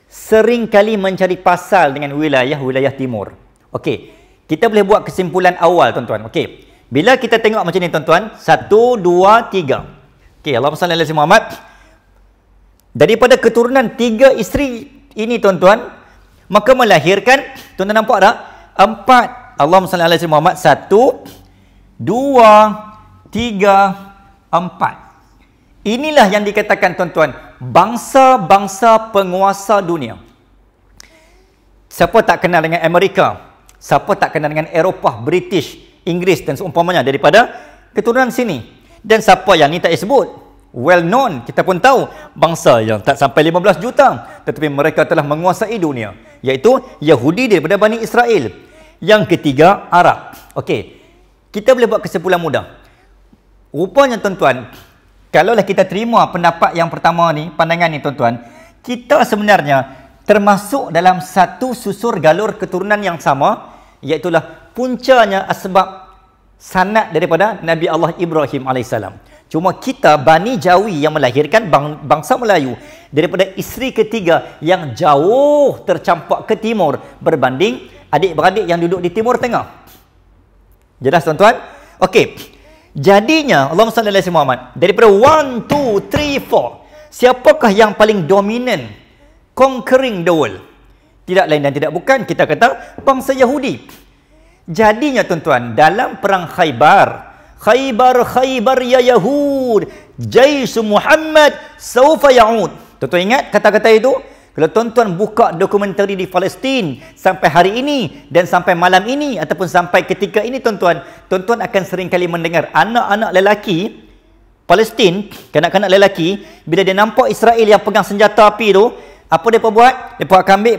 sering kali mencari pasal dengan wilayah timur. Okey, kita boleh buat kesimpulan awal tuan-tuan. Okey, bila kita tengok macam ni tuan-tuan, 1, 2, 3. Okey, Allahumma salli ala Muhammad. Daripada keturunan 3 isteri ini tuan-tuan, maka melahirkan, tuan-tuan nampak tak? 4. Allahumma salli ala Muhammad. 1, 2, 3, 4. Inilah yang dikatakan tuan-tuan, bangsa-bangsa penguasa dunia. Siapa tak kenal dengan Amerika? Siapa tak kenal dengan Eropah, British, Inggeris dan seumpamanya daripada keturunan sini? Dan siapa yang ni tak disebut? Well known, kita pun tahu, bangsa yang tak sampai 15 juta, tetapi mereka telah menguasai dunia, iaitu Yahudi daripada Bani Israel. Yang ketiga, Arab. Okey, kita boleh buat kesimpulan mudah. Rupanya tuan-tuan, kalaulah kita terima pendapat yang pertama ni, pandangan ni tuan-tuan, kita sebenarnya termasuk dalam satu susur galur keturunan yang sama, iaitulah puncanya asbab sanad daripada Nabi Allah Ibrahim AS. Cuma kita Bani Jawi yang melahirkan bangsa Melayu daripada isteri ketiga yang jauh tercampak ke timur berbanding adik-beradik yang duduk di Timur Tengah. Jelas tuan-tuan? Okey. Jadinya Allahumma salli ala Muhammad, daripada 1, 2, 3, 4, siapakah yang paling dominan conquering the world? Tidak lain dan tidak bukan, kita kata bangsa Yahudi. Jadinya tuan-tuan, dalam perang Khaybar ya Yahud, Jaish Muhammad saufa ya'ud. Tuan-tuan ingat kata-kata itu? Kalau tuan-tuan buka dokumentari di Palestin sampai hari ini dan sampai malam ini ataupun sampai ketika ini tuan-tuan akan sering kali mendengar anak-anak lelaki Palestin, kanak-kanak lelaki, bila dia nampak Israel yang pegang senjata api tu, apa mereka buat? Mereka akan ambil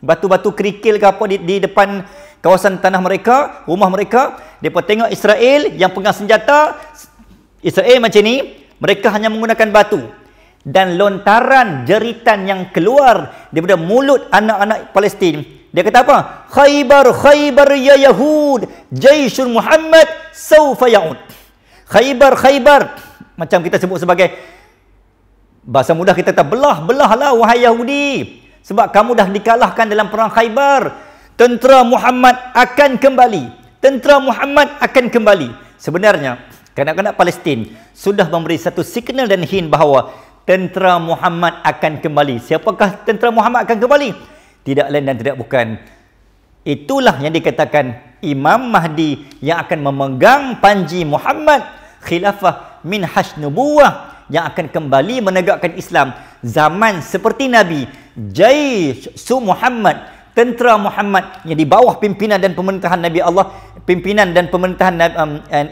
batu-batu kerikil ke apa di depan kawasan tanah mereka, rumah mereka. Mereka tengok Israel yang pegang senjata, Israel macam ni, mereka hanya menggunakan batu. dan lontaran jeritan yang keluar daripada mulut anak-anak Palestin. Dia kata apa? Khaybar, Khaybar ya Yahud, Jaisul Muhammad sawfa ya'ud. Khaybar, Khaybar. Macam kita sebut sebagai, bahasa mudah kita kata, belahlah wahai Yahudi. Sebab kamu dah dikalahkan dalam perang Khaybar. Tentera Muhammad akan kembali. Tentera Muhammad akan kembali. Sebenarnya, kanak-kanak Palestin sudah memberi satu signal dan hint bahawa tentera Muhammad akan kembali. Siapakah tentera Muhammad akan kembali? Tidak lain dan tidak bukan. Itulah yang dikatakan Imam Mahdi yang akan memegang panji Muhammad, khilafah min nubuwah, yang akan kembali menegakkan Islam zaman seperti Nabi. Jaisu Muhammad, tentera Muhammad yang di bawah pimpinan dan pemerintahan Nabi Allah, pimpinan dan pemerintahan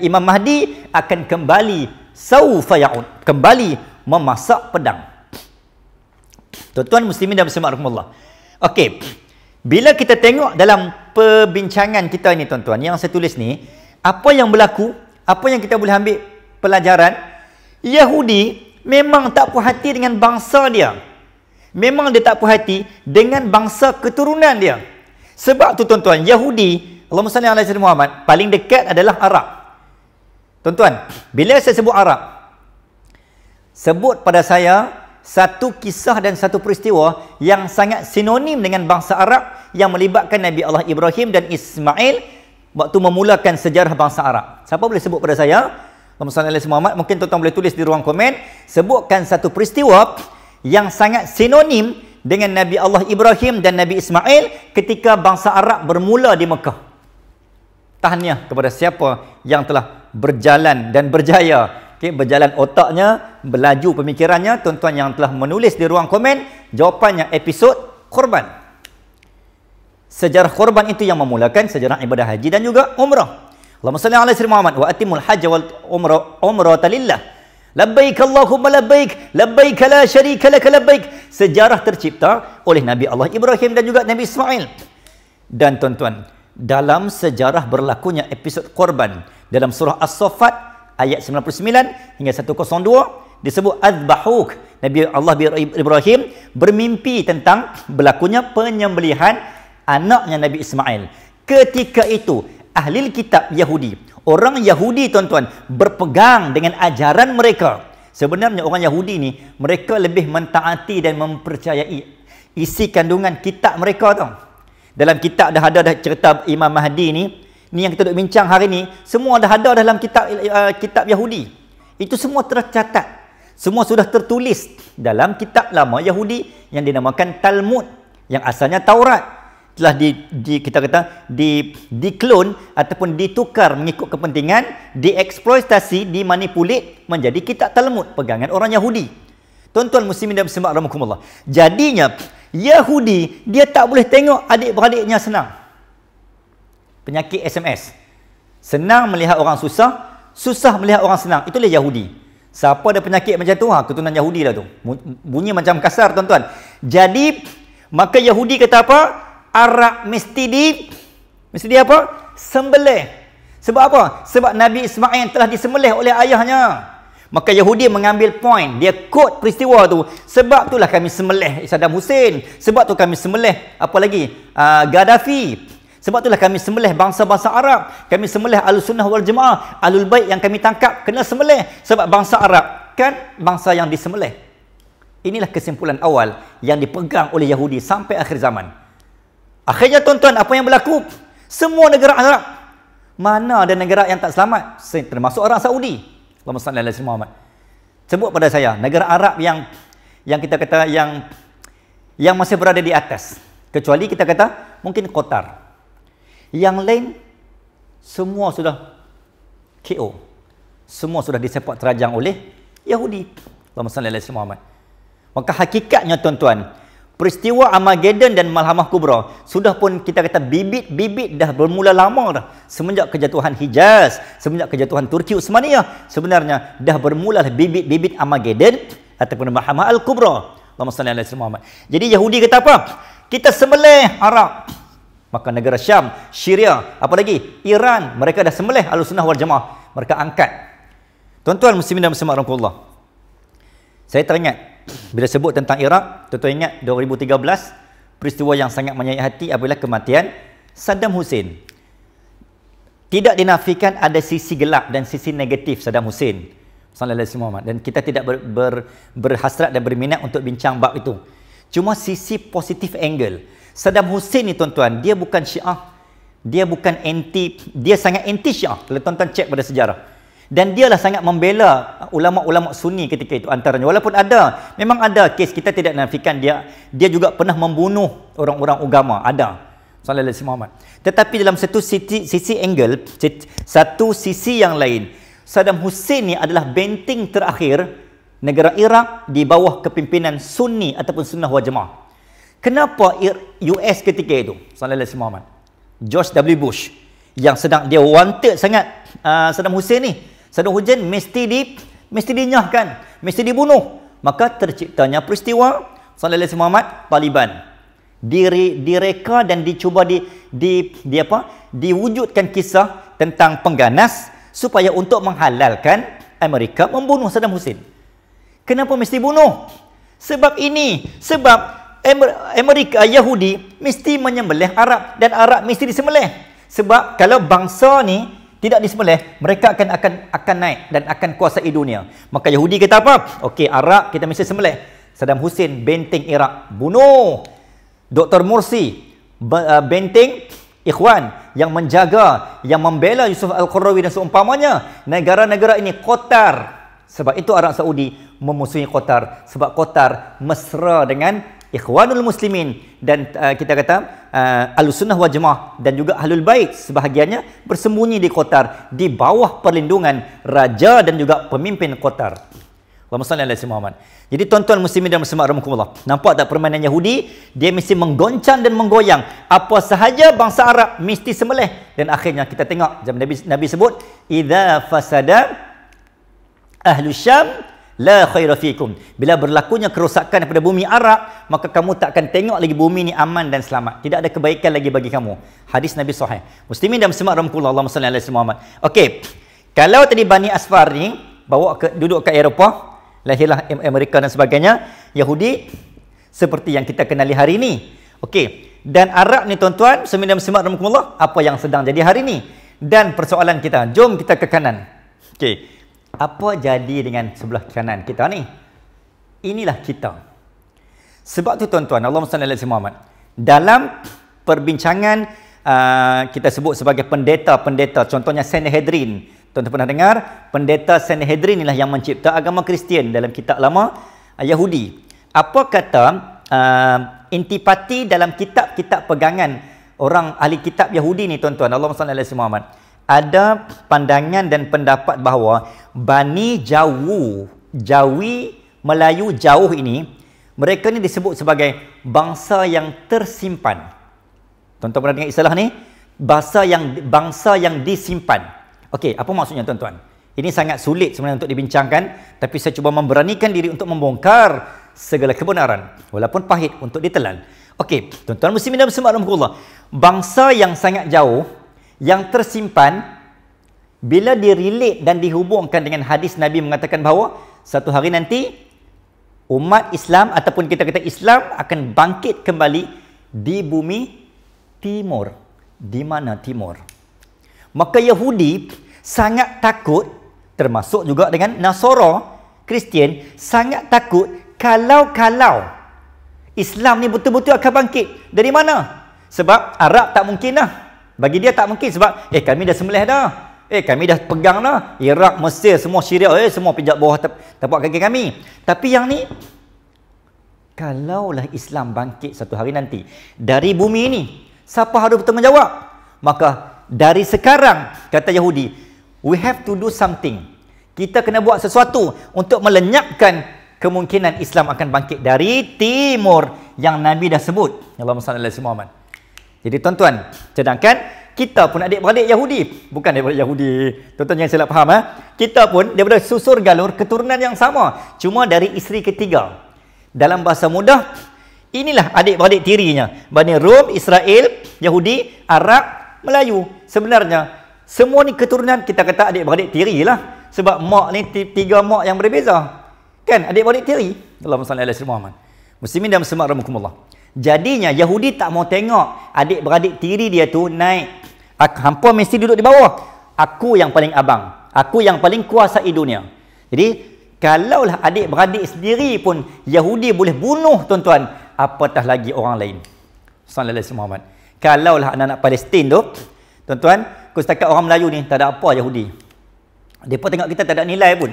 Imam Mahdi akan kembali saufa ya'ud, kembali memasak pedang. Tuan-tuan muslimin dan muslimat rahimakumullah. Okey, bila kita tengok dalam perbincangan kita ini tuan-tuan, yang saya tulis ni, apa yang berlaku, apa yang kita boleh ambil pelajaran, Yahudi memang tak puas hati dengan bangsa dia. Memang dia tak puas hati dengan bangsa keturunan dia. Sebab tu tuan-tuan, Yahudi, Allahumma salli ala sayyidina Muhammad, paling dekat adalah Arab. Tuan-tuan, bila saya sebut Arab, sebut pada saya satu kisah dan satu peristiwa yang sangat sinonim dengan bangsa Arab yang melibatkan Nabi Allah Ibrahim dan Ismail waktu memulakan sejarah bangsa Arab. Siapa boleh sebut pada saya? Allahumma salli ala sayyidina Muhammad. Mungkin tuan-tuan boleh tulis di ruang komen. Sebutkan satu peristiwa yang sangat sinonim dengan Nabi Allah Ibrahim dan Nabi Ismail ketika bangsa Arab bermula di Mekah. Tahniah kepada siapa yang telah berjalan dan berjaya, berjalan otaknya, berlaju pemikirannya. Tuan-tuan yang telah menulis di ruang komen, jawapannya episod korban. Sejarah korban itu yang memulakan sejarah ibadah haji dan juga umrah. Allahumma salli ala sayyidina Muhammad wa atimul hajj wal umrata lillah. Labbaik Allahumma labbaik, labbaik la syarika lak labbaik. Sejarah tercipta oleh Nabi Allah Ibrahim dan juga Nabi Ismail. Dan tuan-tuan, dalam sejarah berlakunya episod korban dalam surah As-Saffat ayat 99 hingga 102 disebut azbahuk. Nabi Allah Ibrahim bermimpi tentang berlakunya penyembelihan anaknya Nabi Ismail. Ketika itu ahli kitab Yahudi, orang Yahudi tuan-tuan, berpegang dengan ajaran mereka. Sebenarnya orang Yahudi ni, mereka lebih mentaati dan mempercayai isi kandungan kitab mereka tau. Dalam kitab dah ada cerita Imam Mahdi ni yang kita duk bincang hari ni, semua dah ada dalam kitab Yahudi. Itu semua tercatat. Semua sudah tertulis dalam kitab lama Yahudi yang dinamakan Talmud, yang asalnya Taurat. Telah kita kata diklon ataupun ditukar mengikut kepentingan, dieksploitasi, dimanipulit menjadi kitab Talmud pegangan orang Yahudi. Tuan-tuan muslimin dan muslimat rahimakumullah. Jadinya Yahudi dia tak boleh tengok adik-beradiknya senang. Penyakit SMS. Senang melihat orang susah, susah melihat orang senang. Itulah Yahudi. Siapa ada penyakit macam tu, keturunan Yahudi lah tu. Bunyi macam kasar tuan-tuan. Jadi maka Yahudi kata apa? Arab mesti apa? Sembelih. Sebab apa? Sebab Nabi Ismail telah disembelih oleh ayahnya. Maka Yahudi mengambil poin, dia quote peristiwa tu. Sebab itulah kami sembelih Saddam Hussein. Sebab tu kami sembelih apa lagi? Gaddafi. Sebab itulah kami sembelih bangsa-bangsa Arab. Kami sembelih Ahlussunnah wal Jamaah, Ahlul Bait yang kami tangkap kena sembelih. Sebab bangsa Arab kan bangsa yang disembelih. Inilah kesimpulan awal yang dipegang oleh Yahudi sampai akhir zaman. Akhirnya tuan-tuan, apa yang berlaku? Semua negara Arab, mana ada negara yang tak selamat? Termasuk orang Saudi. Allahumma salli ala sayyidina Muhammad. Sebut pada saya negara Arab yang kita kata yang masih berada di atas. Kecuali kita kata mungkin Qatar. Yang lain semua sudah KO. Semua sudah disepak terajang oleh Yahudi. Allahumma salli ala sayyidina Muhammad. Maka hakikatnya tuan-tuan, peristiwa Armageddon dan Malhamah Kubra sudah pun kita kata bibit dah bermula lama dah. Semenjak kejatuhan Hijaz, semenjak kejatuhan Turki Utsmaniyah, sebenarnya dah bermula bibit Armageddon ataupun Malhamah Al-Kubra. Allahumma salli ala sayyidina Muhammad. Jadi Yahudi kata apa? Kita sembelih Arab. Maka negara Syam, Syria, apa lagi? Iran, mereka dah sembelih Ahlussunnah wal Jamaah. Mereka angkat. Tuan-tuan muslimin dan muslimat rahimakumullah. Saya teringat bila sebut tentang Iraq, tuan-tuan ingat 2013, peristiwa yang sangat menyayat hati apabila kematian Saddam Hussein. Tidak dinafikan ada sisi gelap dan sisi negatif Saddam Hussein sallallahu alaihi wasallam, dan kita tidak berhasrat dan berminat untuk bincang bab itu. Cuma sisi positif angle. Saddam Hussein ni tuan-tuan, dia bukan Syiah, dia bukan anti, dia sangat anti Syiah kalau tuan-tuan cek pada sejarah. Dan dialah sangat membela ulama-ulama Sunni ketika itu antaranya. Walaupun ada, memang ada kes, kita tidak nafikan dia juga pernah membunuh orang-orang agama, ada. Sallallahu alaihi wasallam. Tetapi dalam satu sisi angle, satu sisi yang lain, Saddam Hussein ni adalah benteng terakhir negara Iraq di bawah kepimpinan Sunni ataupun Sunnah wal Jamaah. Kenapa US ketika itu, sallallahu alaihi wasallam, George W. Bush yang sedang dia wanted sangat Saddam Hussein ni. Saddam Hussein mesti dinyahkan, mesti dibunuh. Maka terciptanya peristiwa sallallahu alaihi wasallam Taliban. Direka dan dicuba diwujudkan kisah tentang pengganas supaya untuk menghalalkan Amerika membunuh Saddam Hussein. Kenapa mesti bunuh? Sebab Amerika Yahudi mesti menyembelih Arab dan Arab mesti disembelih. Sebab kalau bangsa ni tidak disembelih, mereka akan naik dan akan kuasai dunia. Maka Yahudi kata apa? Okey, Arab kita mesti sembelih. Saddam Hussein benteng Iraq, bunuh. Dr. Morsi benteng Ikhwan yang menjaga, yang membela Yusuf Al-Qaradawi dan seumpamanya. Negara-negara ini Qatar. Sebab itu Arab Saudi memusuhi Qatar. Sebab Qatar mesra dengan Ikhwanul Muslimin dan kita kata Ahlussunnah wal Jamaah dan juga Ahlul Bait sebahagiannya bersembunyi di Qatar di bawah perlindungan raja dan juga pemimpin Qatar. Allahumma salli ala sayyidina Muhammad. Jadi tuan-tuan muslimin dan muslimat rahimakumullah, nampak tak permainan Yahudi? Dia mesti menggoncang dan menggoyang apa sahaja bangsa Arab mesti sembelih, dan akhirnya kita tengok zaman Nabi sebut idza fasada ahlu Syam la khaira fikum. Bila berlakunya kerosakan pada bumi Arab, maka kamu tak akan tengok lagi bumi ni aman dan selamat. Tidak ada kebaikan lagi bagi kamu. Hadis Nabi sahih. Muslimin dan muslimat rahimakumullah, Allahumma salli ala sayyidina Muhammad. Okey. Kalau tadi Bani Asfar ni duduk ke Eropah, lahirlah Amerika dan sebagainya, Yahudi seperti yang kita kenali hari ini. Okey. Dan Arab ni tuan-tuan, muslimin dan muslimat rahimakumullah, apa yang sedang jadi hari ini? Dan persoalan kita, jom kita ke kanan. Okey. Apa jadi dengan sebelah kanan kita ni? Inilah kita. Sebab tu tuan-tuan, Allahumma salli ala sayyidina Muhammad, dalam perbincangan kita sebut sebagai pendeta-pendeta, contohnya Sanhedrin. Tuan-tuan pernah dengar? Pendeta Sanhedrin inilah yang mencipta agama Kristian dalam kitab lama Yahudi. Apa kata intipati dalam kitab-kitab pegangan orang ahli kitab Yahudi ni tuan-tuan, Allahumma salli ala sayyidina Muhammad, ada pandangan dan pendapat bahawa Bani Jawi, Melayu jauh ini, mereka ni disebut sebagai bangsa yang tersimpan. Tuan-tuan pernah dengar istilah ni? Bangsa yang disimpan. Okey, apa maksudnya tuan-tuan? Ini sangat sulit sebenarnya untuk dibincangkan, tapi saya cuba memberanikan diri untuk membongkar segala kebenaran, walaupun pahit untuk ditelan. Okey, tuan-tuan muslimin dan muslimat rahimakumullah, bangsa yang sangat jauh, yang tersimpan, bila direlate dan dihubungkan dengan hadis Nabi mengatakan bahawa satu hari nanti umat Islam ataupun kita kata Islam akan bangkit kembali di bumi timur. Di mana timur? Maka Yahudi sangat takut, termasuk juga dengan Nasara Kristian, sangat takut kalau Islam ni betul-betul akan bangkit. Dari mana? Sebab Arab tak mungkin lah. Bagi dia tak mungkin sebab kami dah sembelih dah. Kami dah pegang dah. Iraq, Mesir, semua Syria, semua pijak bawah tapak kaki kami. Tapi yang ni, kalaulah Islam bangkit satu hari nanti dari bumi ini, siapa harus bertanggungjawab? Maka dari sekarang, kata Yahudi, we have to do something. Kita kena buat sesuatu untuk melenyapkan kemungkinan Islam akan bangkit dari timur yang Nabi dah sebut. Allahumma salli ala sayyidina Muhammad. Jadi tuan-tuan, sedangkan kita pun adik-beradik Yahudi, bukan daripada Yahudi, tuan-tuan jangan salah faham, kita pun daripada susur galur keturunan yang sama, cuma dari isteri ketiga. Dalam bahasa mudah, inilah adik-beradik tirinya, Bani Rom, Israel, Yahudi, Arab, Melayu. Sebenarnya semua ni keturunan, kita kata adik-beradik tiri lah, sebab mak ni tiga mak yang berbeza. Kan adik-beradik teori. Allahumma salli ala sayyidina Muhammad. Muslimin dan muslimat rahimakumullah. Jadinya Yahudi tak mau tengok adik-beradik tiri dia tu naik. Hampa mesti duduk di bawah. Aku yang paling abang. Aku yang paling kuasai dunia. Jadi kalaulah adik-beradik sendiri pun Yahudi boleh bunuh tuan-tuan, apatah lagi orang lain. Sallallahu alaihi Muhammad. Kalaulah anak-anak Palestin tu, tuan-tuan, setakat orang Melayu ni tak ada apa Yahudi. Depa tengok kita tak ada nilai pun.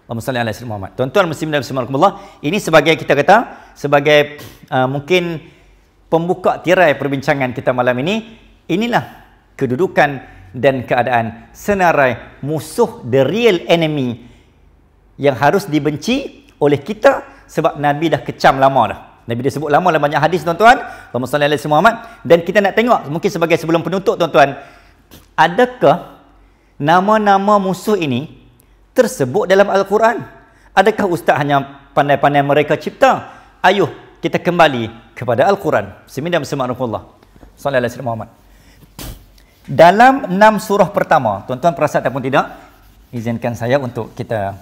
Allahumma salli ala sayyidina Muhammad. Tuan-tuan muslimin dan muslimat, ini sebagai kita kata sebagai mungkin pembuka tirai perbincangan kita malam ini. Inilah kedudukan dan keadaan senarai musuh, the real enemy yang harus dibenci oleh kita, sebab Nabi dah kecam lama dah. Nabi dah sebut lama dalam banyak hadis tuan-tuan. Allahumma salli ala sayyidina Muhammad. Dan kita nak tengok mungkin sebagai sebelum penutup tuan-tuan, adakah nama-nama musuh ini tersebut dalam Al-Quran? Adakah ustaz hanya pandai-pandai mereka cipta? Ayuh kita kembali kepada Al-Quran. Bismillah Sallallahu alaihi wasallam. Dalam 6 surah pertama, tuan-tuan perasan ataupun tidak, izinkan saya untuk kita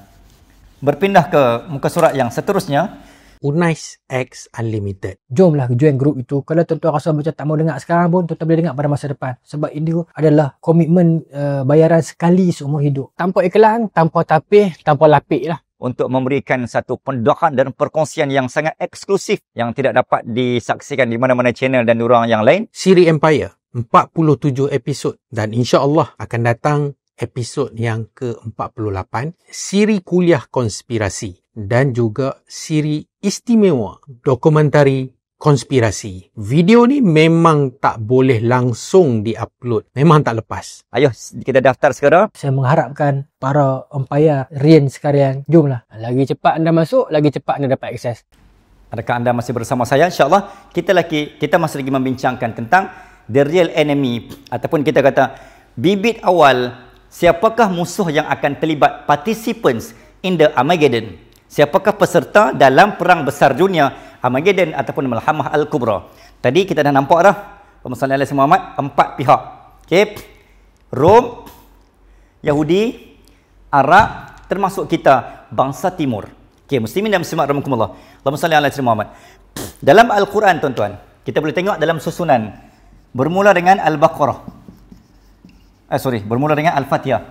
berpindah ke muka surat yang seterusnya. Unais X Unlimited. Jomlah join grup itu. Kalau tuan-tuan rasa macam tak mau dengar sekarang pun, tuan-tuan boleh dengar pada masa depan. Sebab ini adalah komitmen bayaran sekali seumur hidup. Tanpa iklan, tanpa tapih, tanpa lapik lah. Untuk memberikan satu pendoakan dan perkongsian yang sangat eksklusif yang tidak dapat disaksikan di mana-mana channel dan diorang yang lain. Siri Empire, 47 episod. Dan insya-Allah akan datang episod yang ke-48. Siri Kuliah Konspirasi. Dan juga siri istimewa dokumentari konspirasi. Video ni memang tak boleh langsung diupload. Memang tak lepas. Ayuh kita daftar sekarang. Saya mengharapkan para umpire Rian sekalian, jomlah. Lagi cepat anda masuk, lagi cepat anda dapat akses. Adakah anda masih bersama saya? InsyaAllah kita masih lagi membincangkan tentang the real enemy, ataupun kita kata bibit awal, siapakah musuh yang akan terlibat, participants in the Armageddon. Siapakah peserta dalam perang besar dunia Armageddon ataupun Malhamah Al-Kubra. Tadi kita dah nampak dah, Muhammad sallallahu Muhammad, 4 pihak. Okey. Rom, Yahudi, Arab, termasuk kita bangsa timur. Okey, muslimin dan muslimat rahimakumullah. Allahumma salli ala sayyidina Muhammad. Dalam Al-Quran tuan-tuan, kita boleh tengok dalam susunan bermula dengan Al-Baqarah. Bermula dengan Al-Fatihah.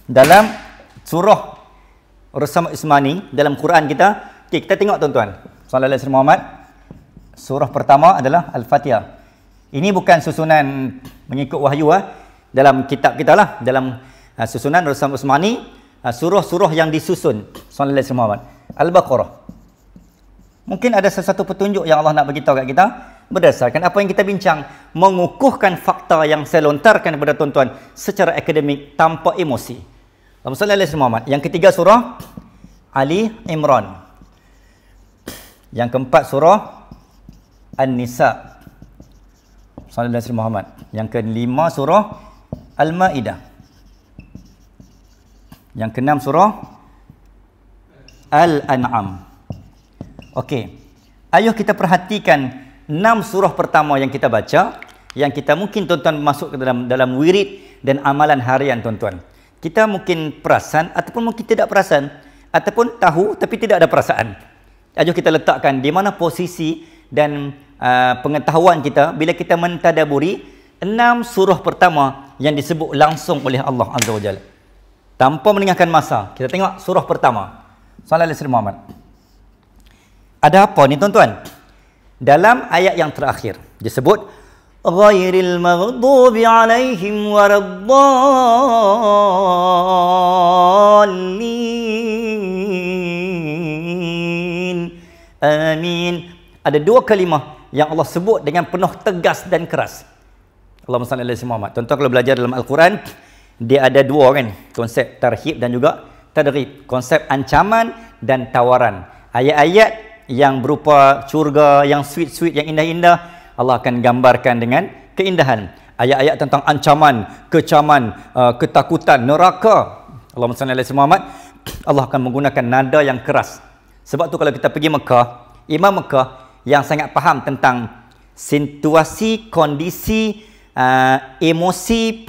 Dalam surah Rasam Ismani dalam Quran kita, okay, kita tengok tuan-tuan. Sallallahu alaihi wasallam Muhammad. Surah pertama adalah Al-Fatihah. Ini bukan susunan mengikut wahyu dalam kitab kita lah, dalam susunan Rasam Ismani, surah-surah yang disusun. Sallallahu alaihi wasallam Muhammad. Al-Baqarah. Mungkin ada sesuatu petunjuk yang Allah nak bagi tahu kat kita berdasarkan apa yang kita bincang, mengukuhkan fakta yang saya lontarkan kepada tuan-tuan secara akademik tanpa emosi. Sallallahu alaihi wasallam Muhammad. Yang ketiga surah Ali Imran. Yang keempat surah An-Nisa. Sallallahu alaihi wasallam Muhammad. Yang kelima surah Al-Maidah. Yang keenam surah Al-An'am. Okey. Ayuh kita perhatikan 6 surah pertama yang kita baca, yang kita mungkin tuan-tuan masuk ke dalam wirid dan amalan harian tuan-tuan. Kita mungkin perasan ataupun mungkin tidak perasan, ataupun tahu tapi tidak ada perasaan. Jom kita letakkan di mana posisi dan pengetahuan kita bila kita mentadaburi 6 surah pertama yang disebut langsung oleh Allah Azza wa Jalla. Tanpa meninggalkan masa, kita tengok surah pertama. Sallallahu alaihi wasallam Muhammad. Ada apa ni tuan-tuan? Dalam ayat yang terakhir disebut ghairil maghdubi alaihim waraddallin. Amin. Ada 2 kalimah yang Allah sebut dengan penuh tegas dan keras. Allahumma salli ala sayyidina Muhammad. Tuan-tuan kalau belajar dalam Al-Quran, dia ada 2 kan, konsep tarhib dan juga tadrib, konsep ancaman dan tawaran. Ayat-ayat yang berupa syurga, yang sweet-sweet, yang indah-indah, Allah akan gambarkan dengan keindahan. Ayat-ayat tentang ancaman, kecaman, ketakutan, neraka, Allahumma salli ala sayyidina Muhammad, Allah akan menggunakan nada yang keras. Sebab tu kalau kita pergi Mekah, Imam Mekah yang sangat faham tentang situasi, kondisi, emosi,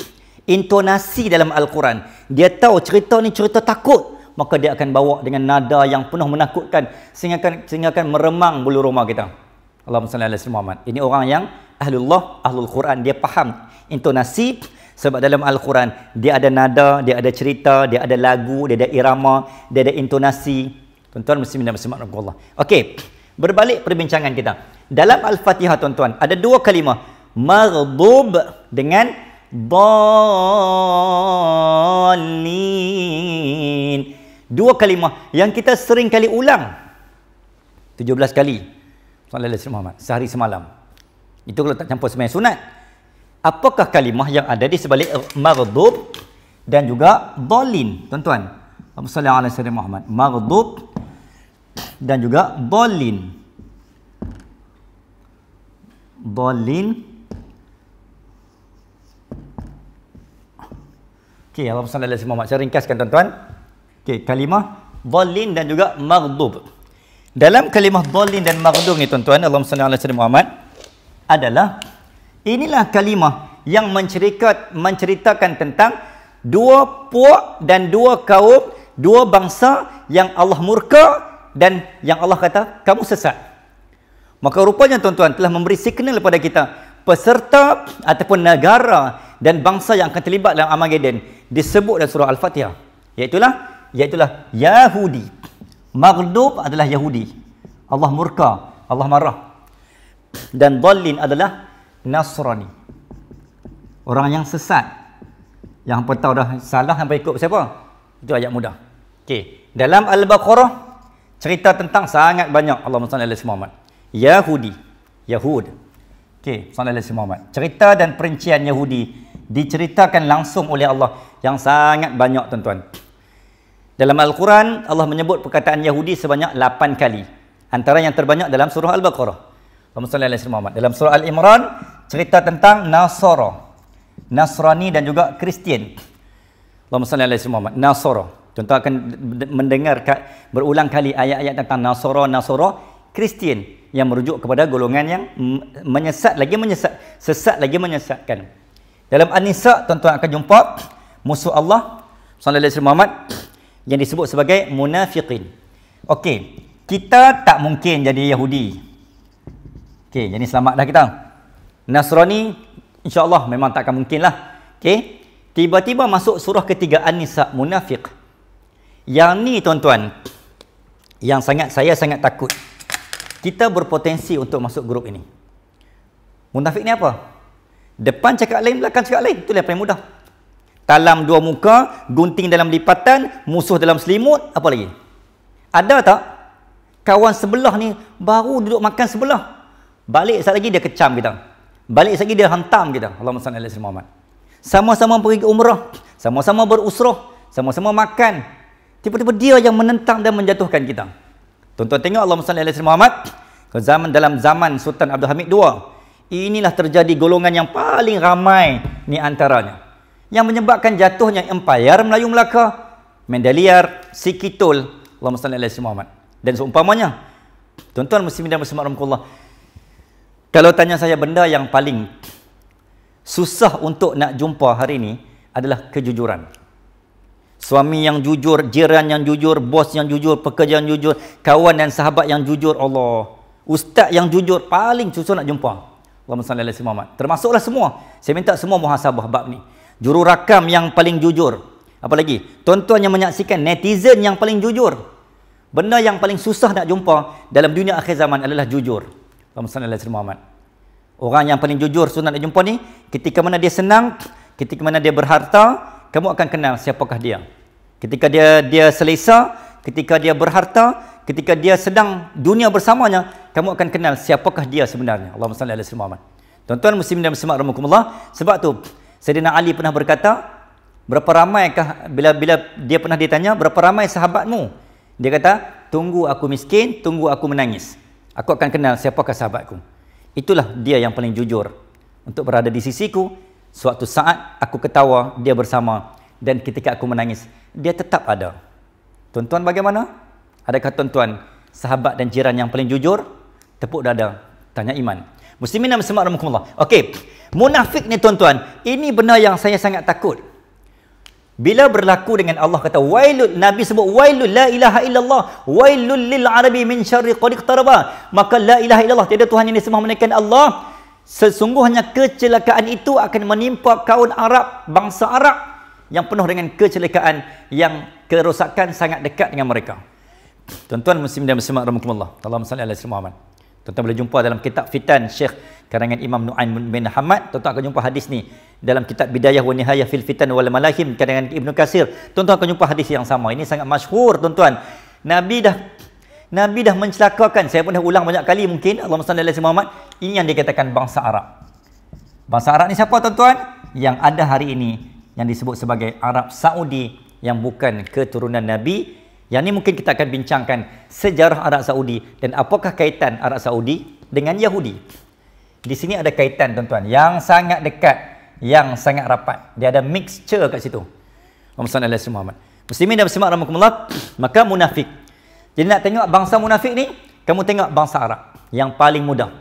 intonasi dalam Al-Quran, dia tahu cerita ni cerita takut, maka dia akan bawa dengan nada yang penuh menakutkan sehingga akan meremang bulu roma kita. Allahumma salli ala sayyidina Muhammad. Ini orang yang ahlul Quran, dia faham intonasi, sebab dalam Al-Quran dia ada nada, dia ada cerita, dia ada lagu, dia ada irama, dia ada intonasi. Tuan-tuan muslimin dan muslimat rahimakumullah. Okey, berbalik perbincangan kita. Dalam Al-Fatihah tuan-tuan ada dua kalimah, maghdub dengan dallin. Dua kalimah yang kita sering kali ulang 17 kali sallallahu alaihi wasallam sehari semalam. Itu kalau tak campur sembahyang sunat. Apakah kalimah yang ada di sebalik maghdub dan juga dallin, tuan-tuan? Allahumma salli ala sayyidina Muhammad. Maghdub dan juga dallin. Dallin. Okey, Allahumma salli ala sayyidina Muhammad. Saya ringkaskan tuan-tuan. Okey, kalimah dallin dan juga maghdub. Dalam kalimah dallin dan maghdub ni tuan-tuan, Allahumma salli ala sayyidina Muhammad, adalah inilah kalimah yang menceritakan tentang dua puak dan dua kaum, dua bangsa yang Allah murka dan yang Allah kata kamu sesat. Maka rupanya tuan-tuan telah memberi signal kepada kita peserta ataupun negara dan bangsa yang akan terlibat dalam Armageddon disebut dalam surah Al-Fatihah, iaitulah Yahudi. Maghdub adalah Yahudi, Allah murka, Allah marah. Dan dallin adalah Nasrani, orang yang sesat, yang hampa tahu dah salah hampa ikut siapa. Itu ayat mudah. Okey, dalam Al-Baqarah cerita tentang sangat banyak. Allahumma salli ala Muhammad. Yahudi, Yahud. Okey, sallallahu alaihi Muhammad. Cerita dan perincian Yahudi diceritakan langsung oleh Allah yang sangat banyak tuan-tuan. Dalam Al-Quran Allah menyebut perkataan Yahudi sebanyak 8 kali. Antara yang terbanyak dalam surah Al-Baqarah. Allahumma salli ala Muhammad. Dalam surah Al-Imran cerita tentang Nasara, Nasrani dan juga Kristian. Allahumma salli ala Muhammad. Nasara. Tuan-tuan akan mendengar berulang kali ayat-ayat tentang Nasara, Kristian yang merujuk kepada golongan yang menyesat lagi menyesat, sesat lagi menyesatkan. Dalam An-Nisa tuan-tuan akan jumpa musuh Allah sallallahu alaihi Muhammad yang disebut sebagai munafiqin. Okey, kita tak mungkin jadi Yahudi. Okey, jadi selamatlah kita. Nasrani insya-Allah memang tak akan mungkinlah. Okey, tiba-tiba masuk surah ketiga An-Nisa, munafiq. Yang ni tuan-tuan, yang saya sangat takut. Kita berpotensi untuk masuk grup ini. Munafik ni apa? Depan cakap lain, belakang cakap lain. Itulah yang paling mudah. Talam dua muka, gunting dalam lipatan, musuh dalam selimut, apa lagi? Ada tak? Kawan sebelah ni baru duduk makan sebelah. Balik sekali lagi dia kecam kita. Balik sekali lagi dia hantam kita. Allahumma salli ala sayyidina Muhammad. Sama-sama pergi umrah, sama-sama berusrah, sama-sama makan. Tiba-tiba dia yang menentang dan menjatuhkan kita. Tuan-tuan tengok Allahumma salli ala sayyidina Muhammad. Dalam zaman Sultan Abdul Hamid II, inilah terjadi golongan yang paling ramai ni antaranya. Yang menyebabkan jatuhnya empayar Melayu Melaka, Mendaliar, Sikitul, Allahumma salli ala sayyidina Muhammad. Dan seumpamanya. Tuan-tuan muslimin dan muslimat rahimakumullah, kalau tanya saya benda yang paling susah untuk nak jumpa hari ini adalah kejujuran. Suami yang jujur, jiran yang jujur, bos yang jujur, pekerja yang jujur, kawan dan sahabat yang jujur, Allah. Ustaz yang jujur paling susah nak jumpa. Allahumma salli ala sayyidina Muhammad. Termasuklah semua. Saya minta semua muhasabah bab ni. Juru rakam yang paling jujur. Apa lagi? Tuan-tuan yang menyaksikan, netizen yang paling jujur. Benda yang paling susah nak jumpa dalam dunia akhir zaman adalah jujur. Allahumma salli ala sayyidina Muhammad. Orang yang paling jujur sunat nak jumpa ni, ketika mana dia senang, ketika mana dia berharta, kamu akan kenal siapakah dia. Ketika dia selesa, ketika dia berharta, ketika dia sedang dunia bersamanya, kamu akan kenal siapakah dia sebenarnya. Allahumma salli ala sayyidina Muhammad. Tuan-tuan muslimin dan muslimat rahimakumullah, sebab tu Sayyidina Ali pernah berkata, berapa ramaikah, bila dia pernah ditanya, berapa ramai sahabatmu? Dia kata, tunggu aku miskin, tunggu aku menangis. Aku akan kenal siapakah sahabatku. Itulah dia yang paling jujur untuk berada di sisiku. Suatu saat aku ketawa, dia bersama, dan ketika aku menangis, dia tetap ada. Tuan-tuan bagaimana? Adakah tuan-tuan sahabat dan jiran yang paling jujur? Tepuk dada, tanya iman. Muslimin dan muslimat rahimakumullah. Okey, munafik ni tuan-tuan, ini benda yang saya sangat takut. Bila berlaku dengan Allah kata wailul, Nabi sebut wailul la ilaha illallah, wailul lil arabi min syarri qad iqtaraba. Maka la ilaha illallah, tiada Tuhan yang disembah melainkan Allah. Sesungguhnya kecelakaan itu akan menimpa kaum Arab, bangsa Arab yang penuh dengan kecelakaan, yang kerosakan sangat dekat dengan mereka. Tuan-tuan muslim dan muslimat rahimakumullah. Allahumma salli ala sayyidina Muhammad. Tuan-tuan boleh jumpa dalam kitab Fitan Syekh karangan Imam Nu'aim bin Hamad. Tuan-tuan akan jumpa hadis ni dalam kitab Bidayah wa Nihayah fil Fitan wal Malahim karangan Ibnu Katsir. Tuan-tuan akan jumpa hadis yang sama. Ini sangat masyhur, tuan-tuan. Nabi dah mencelakakan. Saya pun dah ulang banyak kali mungkin. Allahumma salli ala sayyidina Muhammad. Ini yang dikatakan bangsa Arab. Bangsa Arab ni siapa, tuan-tuan? Yang ada hari ini yang disebut sebagai Arab Saudi, yang bukan keturunan Nabi. Yang ni mungkin kita akan bincangkan sejarah Arab Saudi dan apakah kaitan Arab Saudi dengan Yahudi. Di sini ada kaitan, tuan-tuan, yang sangat dekat, yang sangat rapat. Dia ada mixture kat situ. Allahumma salli ala sayyidina Muhammad. Muslimin dan muslimat rahimakumullah. Maka munafik. Jadi nak tengok bangsa munafik ni, kamu tengok bangsa Arab yang paling mudah.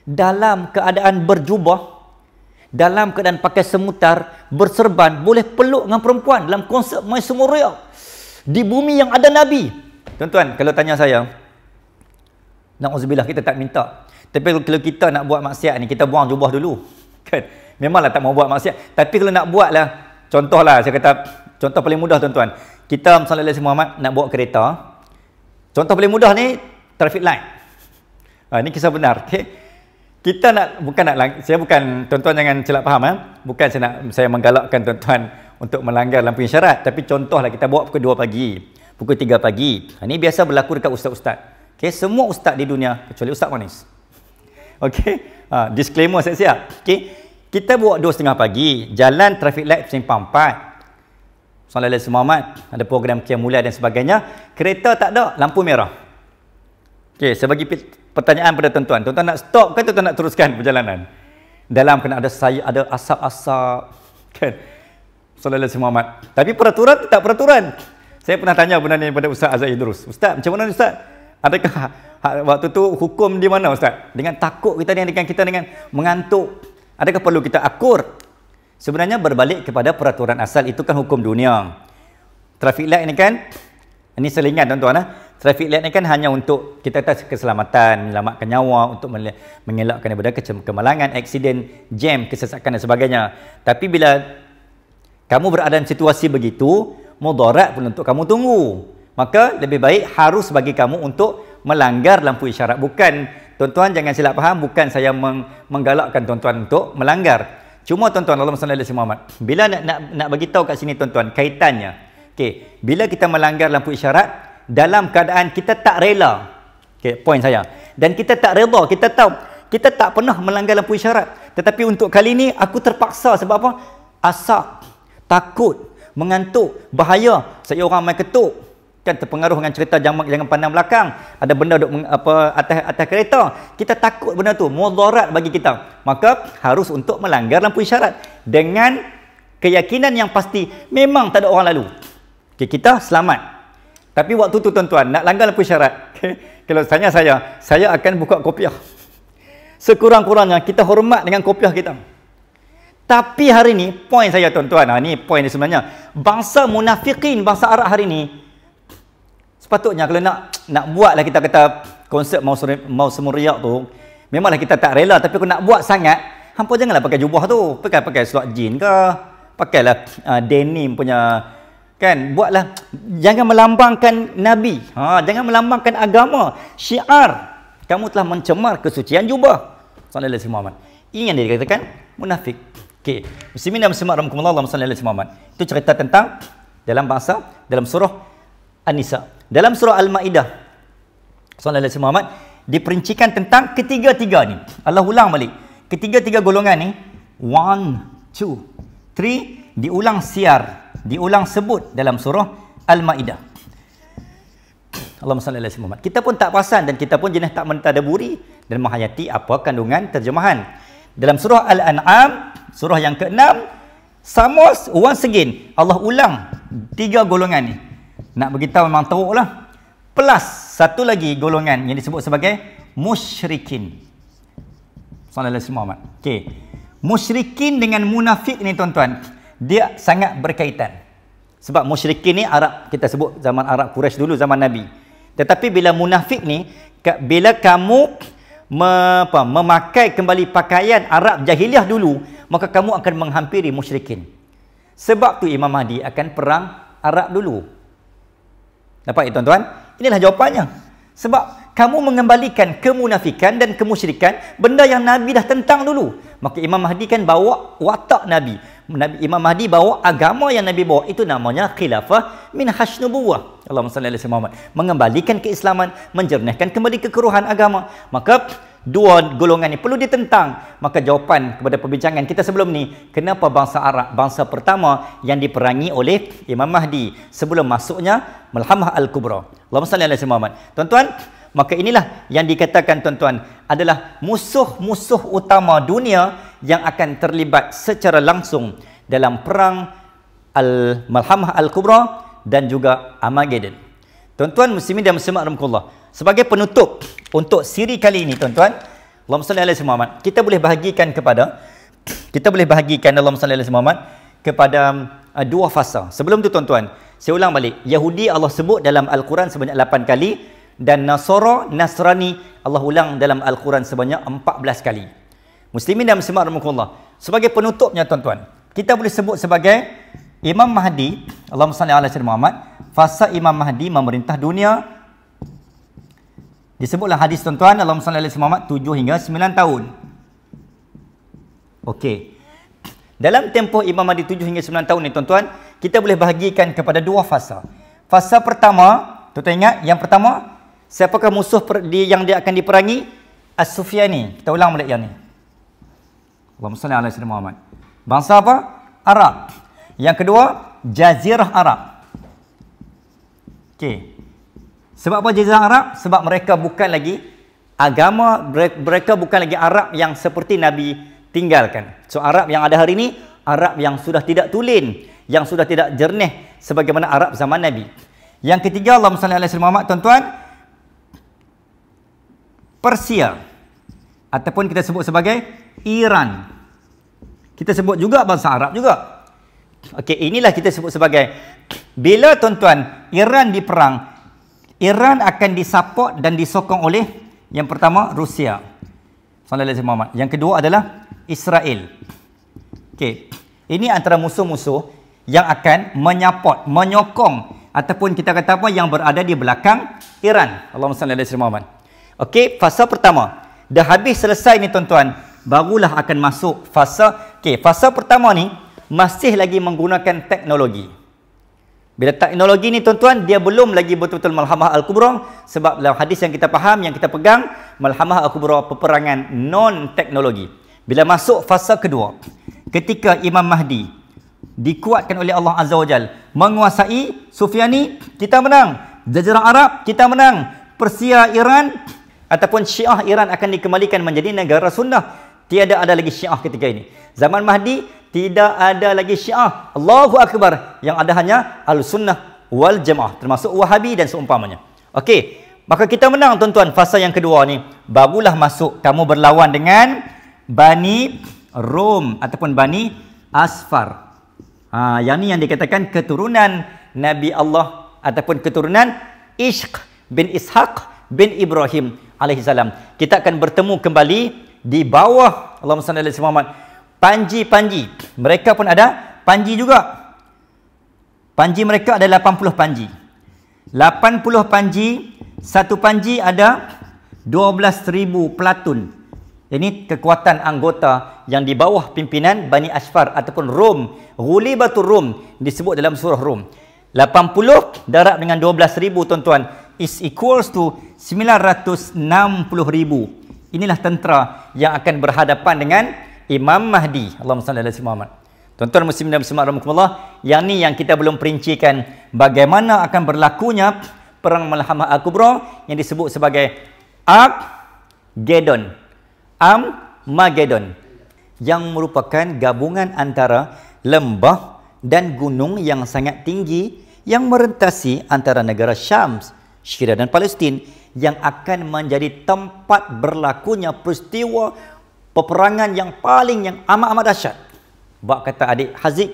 Dalam keadaan berjubah, dalam keadaan pakai semutar, berserban, boleh peluk dengan perempuan dalam konsert Mai Semuria. Di bumi yang ada Nabi. Tuan-tuan, kalau tanya saya, na'udzubillah, kita tak minta. Tapi kalau kita nak buat maksiat ni, kita buang jubah dulu. Kan? Memanglah tak mau buat maksiat. Tapi kalau nak buat lah, contohlah, saya kata, contoh paling mudah, tuan-tuan. Kita, sallallahu alaihi Muhammad, nak bawa kereta. Contoh paling mudah ni, traffic light. Ini kisah benar. Okay? Kita nak, saya bukan, tuan-tuan jangan silap faham. Bukan saya menggalakkan tuan-tuan untuk melanggar lampu isyarat. Tapi contohlah kita bawa pukul 2 pagi, pukul 3 pagi. Ini biasa berlaku dekat ustaz-ustaz. Okay? Semua ustaz di dunia, kecuali Ustaz Manis. Okay? Disclaimer siap-siap. Okay? Kita bawa 2.30 pagi, jalan traffic light simpang 4. Sallallahu alaihi Muhammad, ada program Qiyamul dan sebagainya. Kereta tak ada, lampu merah. Okay, saya bagi pertanyaan pada tuan-tuan. Tuan-tuan nak stop ke tuan-tuan nak teruskan perjalanan? Dalam kena ada asap-asap. Kan? Sallallahu alaihi Muhammad. Tapi peraturan tak peraturan. Saya pernah tanya benda ni pada Ustaz Azhar Idrus. Ustaz, macam mana Ustaz? Adakah waktu tu hukum di mana Ustaz? Dengan takut kita dengan mengantuk. Adakah perlu kita akur? Sebenarnya berbalik kepada peraturan asal, itu kan hukum dunia. Traffic light ni kan, ini selingan tuan-tuan. Traffic light ni kan hanya untuk kita tahu keselamatan, menyelamatkan nyawa, untuk mengelakkan daripada kemalangan, aksiden, jam, kesesakan dan sebagainya. Tapi bila kamu berada dalam situasi begitu, mudarat pun untuk kamu tunggu. Maka lebih baik harus bagi kamu untuk melanggar lampu isyarat. Bukan, tuan-tuan jangan silap faham, bukan saya menggalakkan tuan-tuan untuk melanggar. Cuma tuan-tuan, Allahumma salli ala sayyidina Muhammad. Bila nak bagi tahu kat sini tuan-tuan kaitannya. Okey, bila kita melanggar lampu isyarat dalam keadaan kita tak rela. Okey, poin saya. Dan kita tak redha, kita tahu kita tak pernah melanggar lampu isyarat. Tetapi untuk kali ini aku terpaksa sebab apa? Asap, takut, mengantuk, bahaya. Saya orang main ketuk. Kan terpengaruh dengan cerita jangan pandang belakang, ada benda duk atas kereta, kita takut benda tu mudarat bagi kita, maka harus untuk melanggar lampu isyarat dengan keyakinan yang pasti memang tak ada orang lalu. Okay, kita selamat. Tapi waktu tu tuan-tuan nak langgar lampu isyarat, okay, kalau tanya saya akan buka kopiah. Sekurang-kurangnya kita hormat dengan kopiah kita. Tapi hari ni poin saya tuan-tuan, ni poin ni sebenarnya, bangsa munafikin, bangsa Arab hari ni, sepatutnya kalau nak buatlah, kita kata konsep mau semuriak tu, memanglah kita tak rela, tapi kalau nak buat sangat, hampa janganlah pakai jubah tu, pakai slot jean ke, pakailah denim punya, kan, buatlah, jangan melambangkan Nabi, jangan melambangkan agama, syiar, kamu telah mencemar kesucian jubah. Sallallahu alaihi Muhammad. Ini yang dia dikatakan munafik. Okey, muslimin dan muslimat rahimakumullah, Allahumma salli ala Muhammad. Itu cerita tentang dalam surah An-Nisa. Dalam surah Al-Ma'idah, sallallahu alaihi Muhammad, diperincikan tentang ketiga-tiga ni. Allah ulang balik. Ketiga-tiga golongan ni, 1, 2, 3, diulang siar, diulang sebut dalam surah Al-Ma'idah. Allahumma salli alaihi Muhammad. Kita pun tak perasan dan kita pun jenis tak mentadaburi dan menghayati apa kandungan terjemahan. Dalam surah Al-An'am, surah yang ke-6, sama once again, Allah ulang tiga golongan ni. Nak beritahu memang teruk lah. Plus satu lagi golongan yang disebut sebagai musyrikin. Sallallahu alaihi Muhammad. Okey. Musyrikin dengan munafik ni tuan-tuan, dia sangat berkaitan. Sebab musyrikin ni Arab, kita sebut zaman Arab Quraisy dulu, zaman Nabi. Tetapi bila munafik ni, bila kamu memakai kembali pakaian Arab jahiliah dulu, maka kamu akan menghampiri musyrikin. Sebab tu Imam Mahdi akan perang Arab dulu. Dapat ya tuan-tuan? Inilah jawapannya. Sebab kamu mengembalikan kemunafikan dan kemusyrikan, benda yang Nabi dah tentang dulu. Maka Imam Mahdi kan bawa watak Nabi. Imam Mahdi bawa agama yang Nabi bawa. Itu namanya khilafah min hasnubuwah. Allahumma salli ala sayyidina Muhammad. Mengembalikan keislaman, menjernihkan kembali kekeruhan agama. Maka dua golongan ini perlu ditentang. Maka jawapan kepada perbincangan kita sebelum ni, kenapa bangsa Arab, bangsa pertama yang diperangi oleh Imam Mahdi sebelum masuknya Malhamah Al-Kubra. Allahumma salli ala sayyidina Muhammad. Tuan-tuan, maka inilah yang dikatakan tuan-tuan adalah musuh-musuh utama dunia yang akan terlibat secara langsung dalam perang Malhamah Al-Kubra dan juga Armageddon. Tuan-tuan muslimin dan muslimat rahimakumullah, sebagai penutup untuk siri kali ini tuan-tuan, Allahumma salli ala sayyidina Muhammad, kita boleh bahagikan Allahumma salli ala sayyidina Muhammad kepada dua fasa. Sebelum tu tuan-tuan, saya ulang balik, Yahudi Allah sebut dalam Al-Quran sebanyak 8 kali, dan Nasrani Allah ulang dalam Al-Quran sebanyak 14 kali. Muslimin dan muslimat rahimakumullah, sebagai penutupnya tuan-tuan, kita boleh sebut sebagai Imam Mahdi, Allahumma salli ala sayyidina Muhammad, fasa Imam Mahdi memerintah dunia. Disebutlah hadis tuan-tuan, Allahumma salli ala sayyidina Muhammad, 7 hingga 9 tahun. Okey. Dalam tempoh Imam Mahdi 7 hingga 9 tahun ni tuan-tuan, kita boleh bahagikan kepada dua fasa. Fasa pertama, tuan-tuan ingat, yang pertama, siapakah musuh yang dia akan diperangi? As-Sufyani. Kita ulang balik yang ni. Allahumma salli ala sayyidina Muhammad. Bangsa apa? Arab. Yang kedua, Jazirah Arab. Okey. Sebab apa Jazirah Arab? Sebab mereka bukan lagi agama, mereka bukan lagi Arab yang seperti Nabi tinggalkan. So Arab yang ada hari ini, Arab yang sudah tidak tulen, yang sudah tidak jernih sebagaimana Arab zaman Nabi. Yang ketiga, Allahumma salli ala sayyidina Muhammad, tuan-tuan, Persia, ataupun kita sebut sebagai Iran. Kita sebut juga bangsa Arab juga. Okey, inilah kita sebut sebagai, bila tuan-tuan Iran diperang, Iran akan disupport dan disokong oleh yang pertama Rusia, sallallahu alaihi wasallam. Yang kedua adalah Israel. Okey, ini antara musuh-musuh yang akan menyokong ataupun kita kata apa, yang berada di belakang Iran. Allahumma salli ala sayyidina Muhammad. Okey, fasa pertama dah habis selesai ni tuan-tuan, barulah akan masuk fasa. Okey, fasa pertama ni masih lagi menggunakan teknologi. Bila teknologi ni tuan-tuan, dia belum lagi betul-betul Malhamah Al-Kubra, sebab dalam hadis yang kita faham, yang kita pegang, Malhamah Al-Kubra peperangan non-teknologi. Bila masuk fasa kedua, ketika Imam Mahdi dikuatkan oleh Allah Azza wa Jal, menguasai Sufyani, kita menang. Jazirah Arab, kita menang. Persia, Iran ataupun Syiah Iran akan dikembalikan menjadi negara sunnah. Tiada ada lagi Syiah ketika ini. Zaman Mahdi tidak ada lagi Syiah, Allahu Akbar. Yang ada hanya Al-Sunnah wal Jamaah, termasuk Wahabi dan seumpamanya. Okey, maka kita menang tuan-tuan. Fasa yang kedua ni barulah masuk kamu berlawan dengan Bani Rom ataupun Bani Asfar. Yang ni yang dikatakan keturunan Nabi Allah ataupun keturunan Ishq bin Ishaq bin Ibrahim alaihi salam. Kita akan bertemu kembali di bawah, Allahumma salli ala sayyidina Muhammad, panji-panji. Mereka pun ada panji juga. Panji mereka ada 80 panji. 80 panji, satu panji ada 12,000 pelatun. Ini kekuatan anggota yang di bawah pimpinan Bani Asfar ataupun Rom. Ghulibatur Rom disebut dalam surah Rom. 80 darab dengan 12,000 tuan-tuan is equals to 960,000. Inilah tentera yang akan berhadapan dengan Imam Mahdi. Allahumma salli ala sayyidina Muhammad. Tuan-tuan muslimin dan muslimat rahimakumullah, yang ni yang kita belum perincikan bagaimana akan berlakunya perang Malhamah Al-Kubra yang disebut sebagai Armageddon. Armageddon yang merupakan gabungan antara lembah dan gunung yang sangat tinggi yang merentasi antara negara Syam, Syria dan Palestin, yang akan menjadi tempat berlakunya peristiwa peperangan yang amat-amat dahsyat. Bak kata adik Haziq,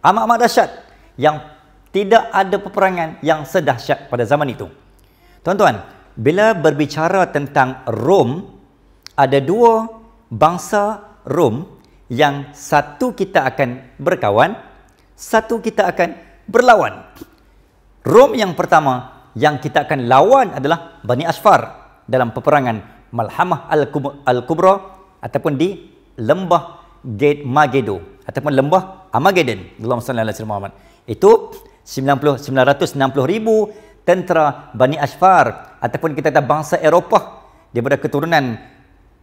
amat-amat dahsyat yang tidak ada peperangan yang sedahsyat pada zaman itu. Tuan-tuan, bila berbicara tentang Rom, ada dua bangsa Rom yang satu kita akan berkawan, satu kita akan berlawan. Rom yang pertama yang kita akan lawan adalah Bani Asfar dalam peperangan Malhamah Al-Kubra ataupun di lembah Mageddo ataupun lembah Armageddon. Allahumma salli ala sayyidina Muhammad. Itu 960,000 tentera Bani Asfar ataupun kita kata bangsa Eropah daripada keturunan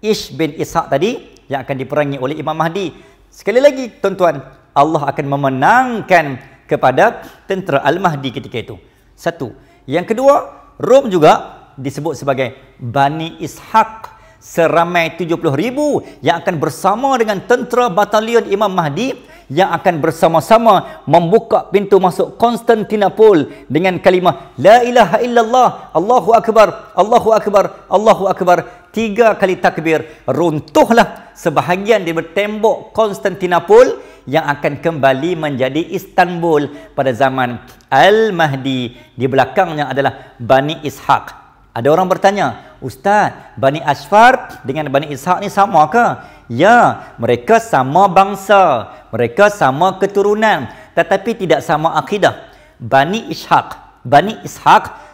Ish bin Ishaq tadi yang akan diperangi oleh Imam Mahdi. Sekali lagi tuan-tuan, Allah akan memenangkan kepada tentera Al-Mahdi ketika itu. Satu. Yang kedua, Rom juga disebut sebagai Bani Ishaq, seramai 70,000 yang akan bersama dengan tentera batalion Imam Mahdi yang akan bersama-sama membuka pintu masuk Konstantinopol dengan kalimah La ilaha illallah, Allahu Akbar, Allahu Akbar, Allahu Akbar. 3 kali takbir, runtuhlah sebahagian di tembok Konstantinopol yang akan kembali menjadi Istanbul pada zaman Al-Mahdi. Di belakangnya adalah Bani Ishaq. Ada orang bertanya, Ustaz, Bani Asfar dengan Bani Ishaq ni sama ke? Ya, mereka sama bangsa, mereka sama keturunan, tetapi tidak sama akidah. Bani Ishaq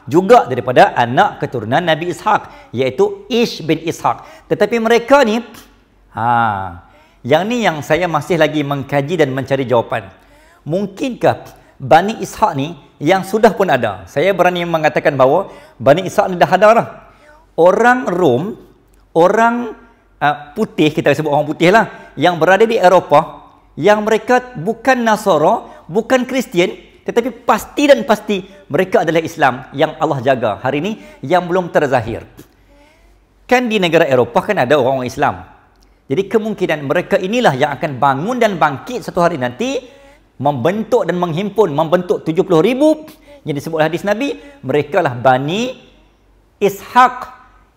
juga daripada anak keturunan Nabi Ishaq, iaitu Ish bin Ishaq. Tetapi mereka ni, yang ni yang saya masih lagi mengkaji dan mencari jawapan. Mungkinkah Bani Ishaq ni yang sudah pun ada? Saya berani mengatakan bahawa Bani Ishaq ni dah ada dah. Orang Rom, orang putih, kita sebut orang putih lah, yang berada di Eropah, yang mereka bukan Nasara, bukan Kristian, tetapi pasti dan pasti mereka adalah Islam yang Allah jaga hari ini yang belum terzahir. Kan di negara Eropah kan ada orang-orang Islam. Jadi kemungkinan mereka inilah yang akan bangun dan bangkit satu hari nanti, membentuk dan menghimpun, membentuk 70,000 yang disebut hadis Nabi. Mereka lah Bani Ishaq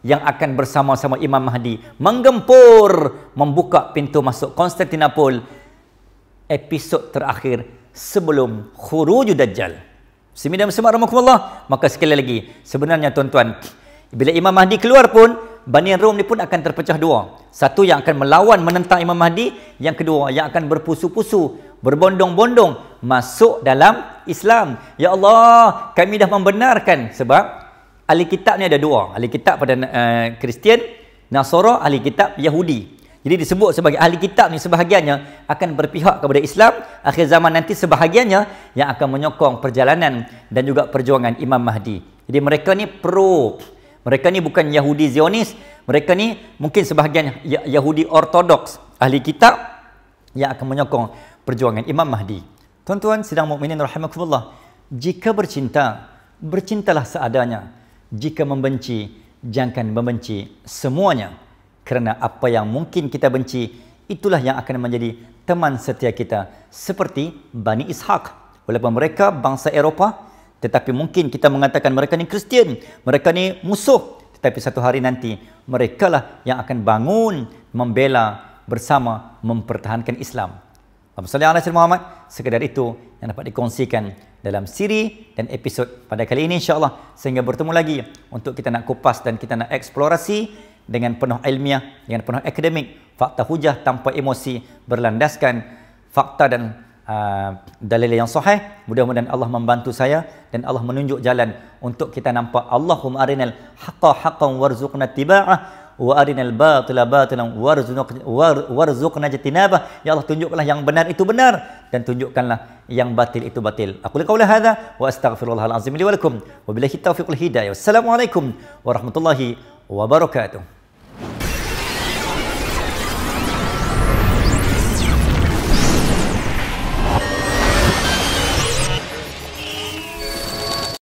yang akan bersama-sama Imam Mahdi menggempur, membuka pintu masuk Konstantinopol, episod terakhir sebelum Khurujud Dajjal. Bismillah rahmatullah. Maka sekali lagi, sebenarnya tuan-tuan, bila Imam Mahdi keluar pun, Bani Rom ni pun akan terpecah dua. Satu yang akan melawan menentang Imam Mahdi, yang kedua yang akan berpusu-pusu, berbondong-bondong masuk dalam Islam. Ya Allah, kami dah membenarkan, sebab ahli kitab ni ada dua. Ahli kitab pada Kristian, Nasara, ahli kitab Yahudi. Jadi disebut sebagai ahli kitab ni sebahagiannya akan berpihak kepada Islam. Akhir zaman nanti sebahagiannya yang akan menyokong perjalanan dan juga perjuangan Imam Mahdi. Jadi mereka ni pro. Mereka ni bukan Yahudi Zionis. Mereka ni mungkin sebahagian Yahudi Ortodoks, ahli kitab yang akan menyokong perjuangan Imam Mahdi. Tuan-tuan sidang mukminin rahimakumullah, jika bercinta, bercintalah seadanya. Jika membenci, jangan membenci semuanya. Kerana apa yang mungkin kita benci, itulah yang akan menjadi teman setia kita. Seperti Bani Ishaq. Walaupun mereka bangsa Eropah, tetapi mungkin kita mengatakan mereka ni Kristian, mereka ni musuh. Tetapi satu hari nanti, mereka lah yang akan bangun, membela bersama, mempertahankan Islam. Allahumma salli ala Muhammad. Sekedar itu yang dapat dikongsikan dalam siri dan episod pada kali ini, insyaAllah. Sehingga bertemu lagi untuk kita nak kupas dan kita nak eksplorasi dengan penuh ilmiah, dengan penuh akademik, fakta hujah tanpa emosi, berlandaskan fakta dan dalil yang sahih. Mudah-mudahan Allah membantu saya dan Allah menunjuk jalan untuk kita nampak. Allahumma arinal haqqa haqqan warzuqna ittiba'ah wa arinal batila batilan warzuqna ijtinabah. Ya Allah, tunjukkanlah yang benar itu benar dan tunjukkanlah yang batil itu batil. Aku qaula hadza wa astaghfirullahal azim li wa lakum wa billahi taufiqul hidayah. Wassalamualaikum warahmatullahi wabarakatuh.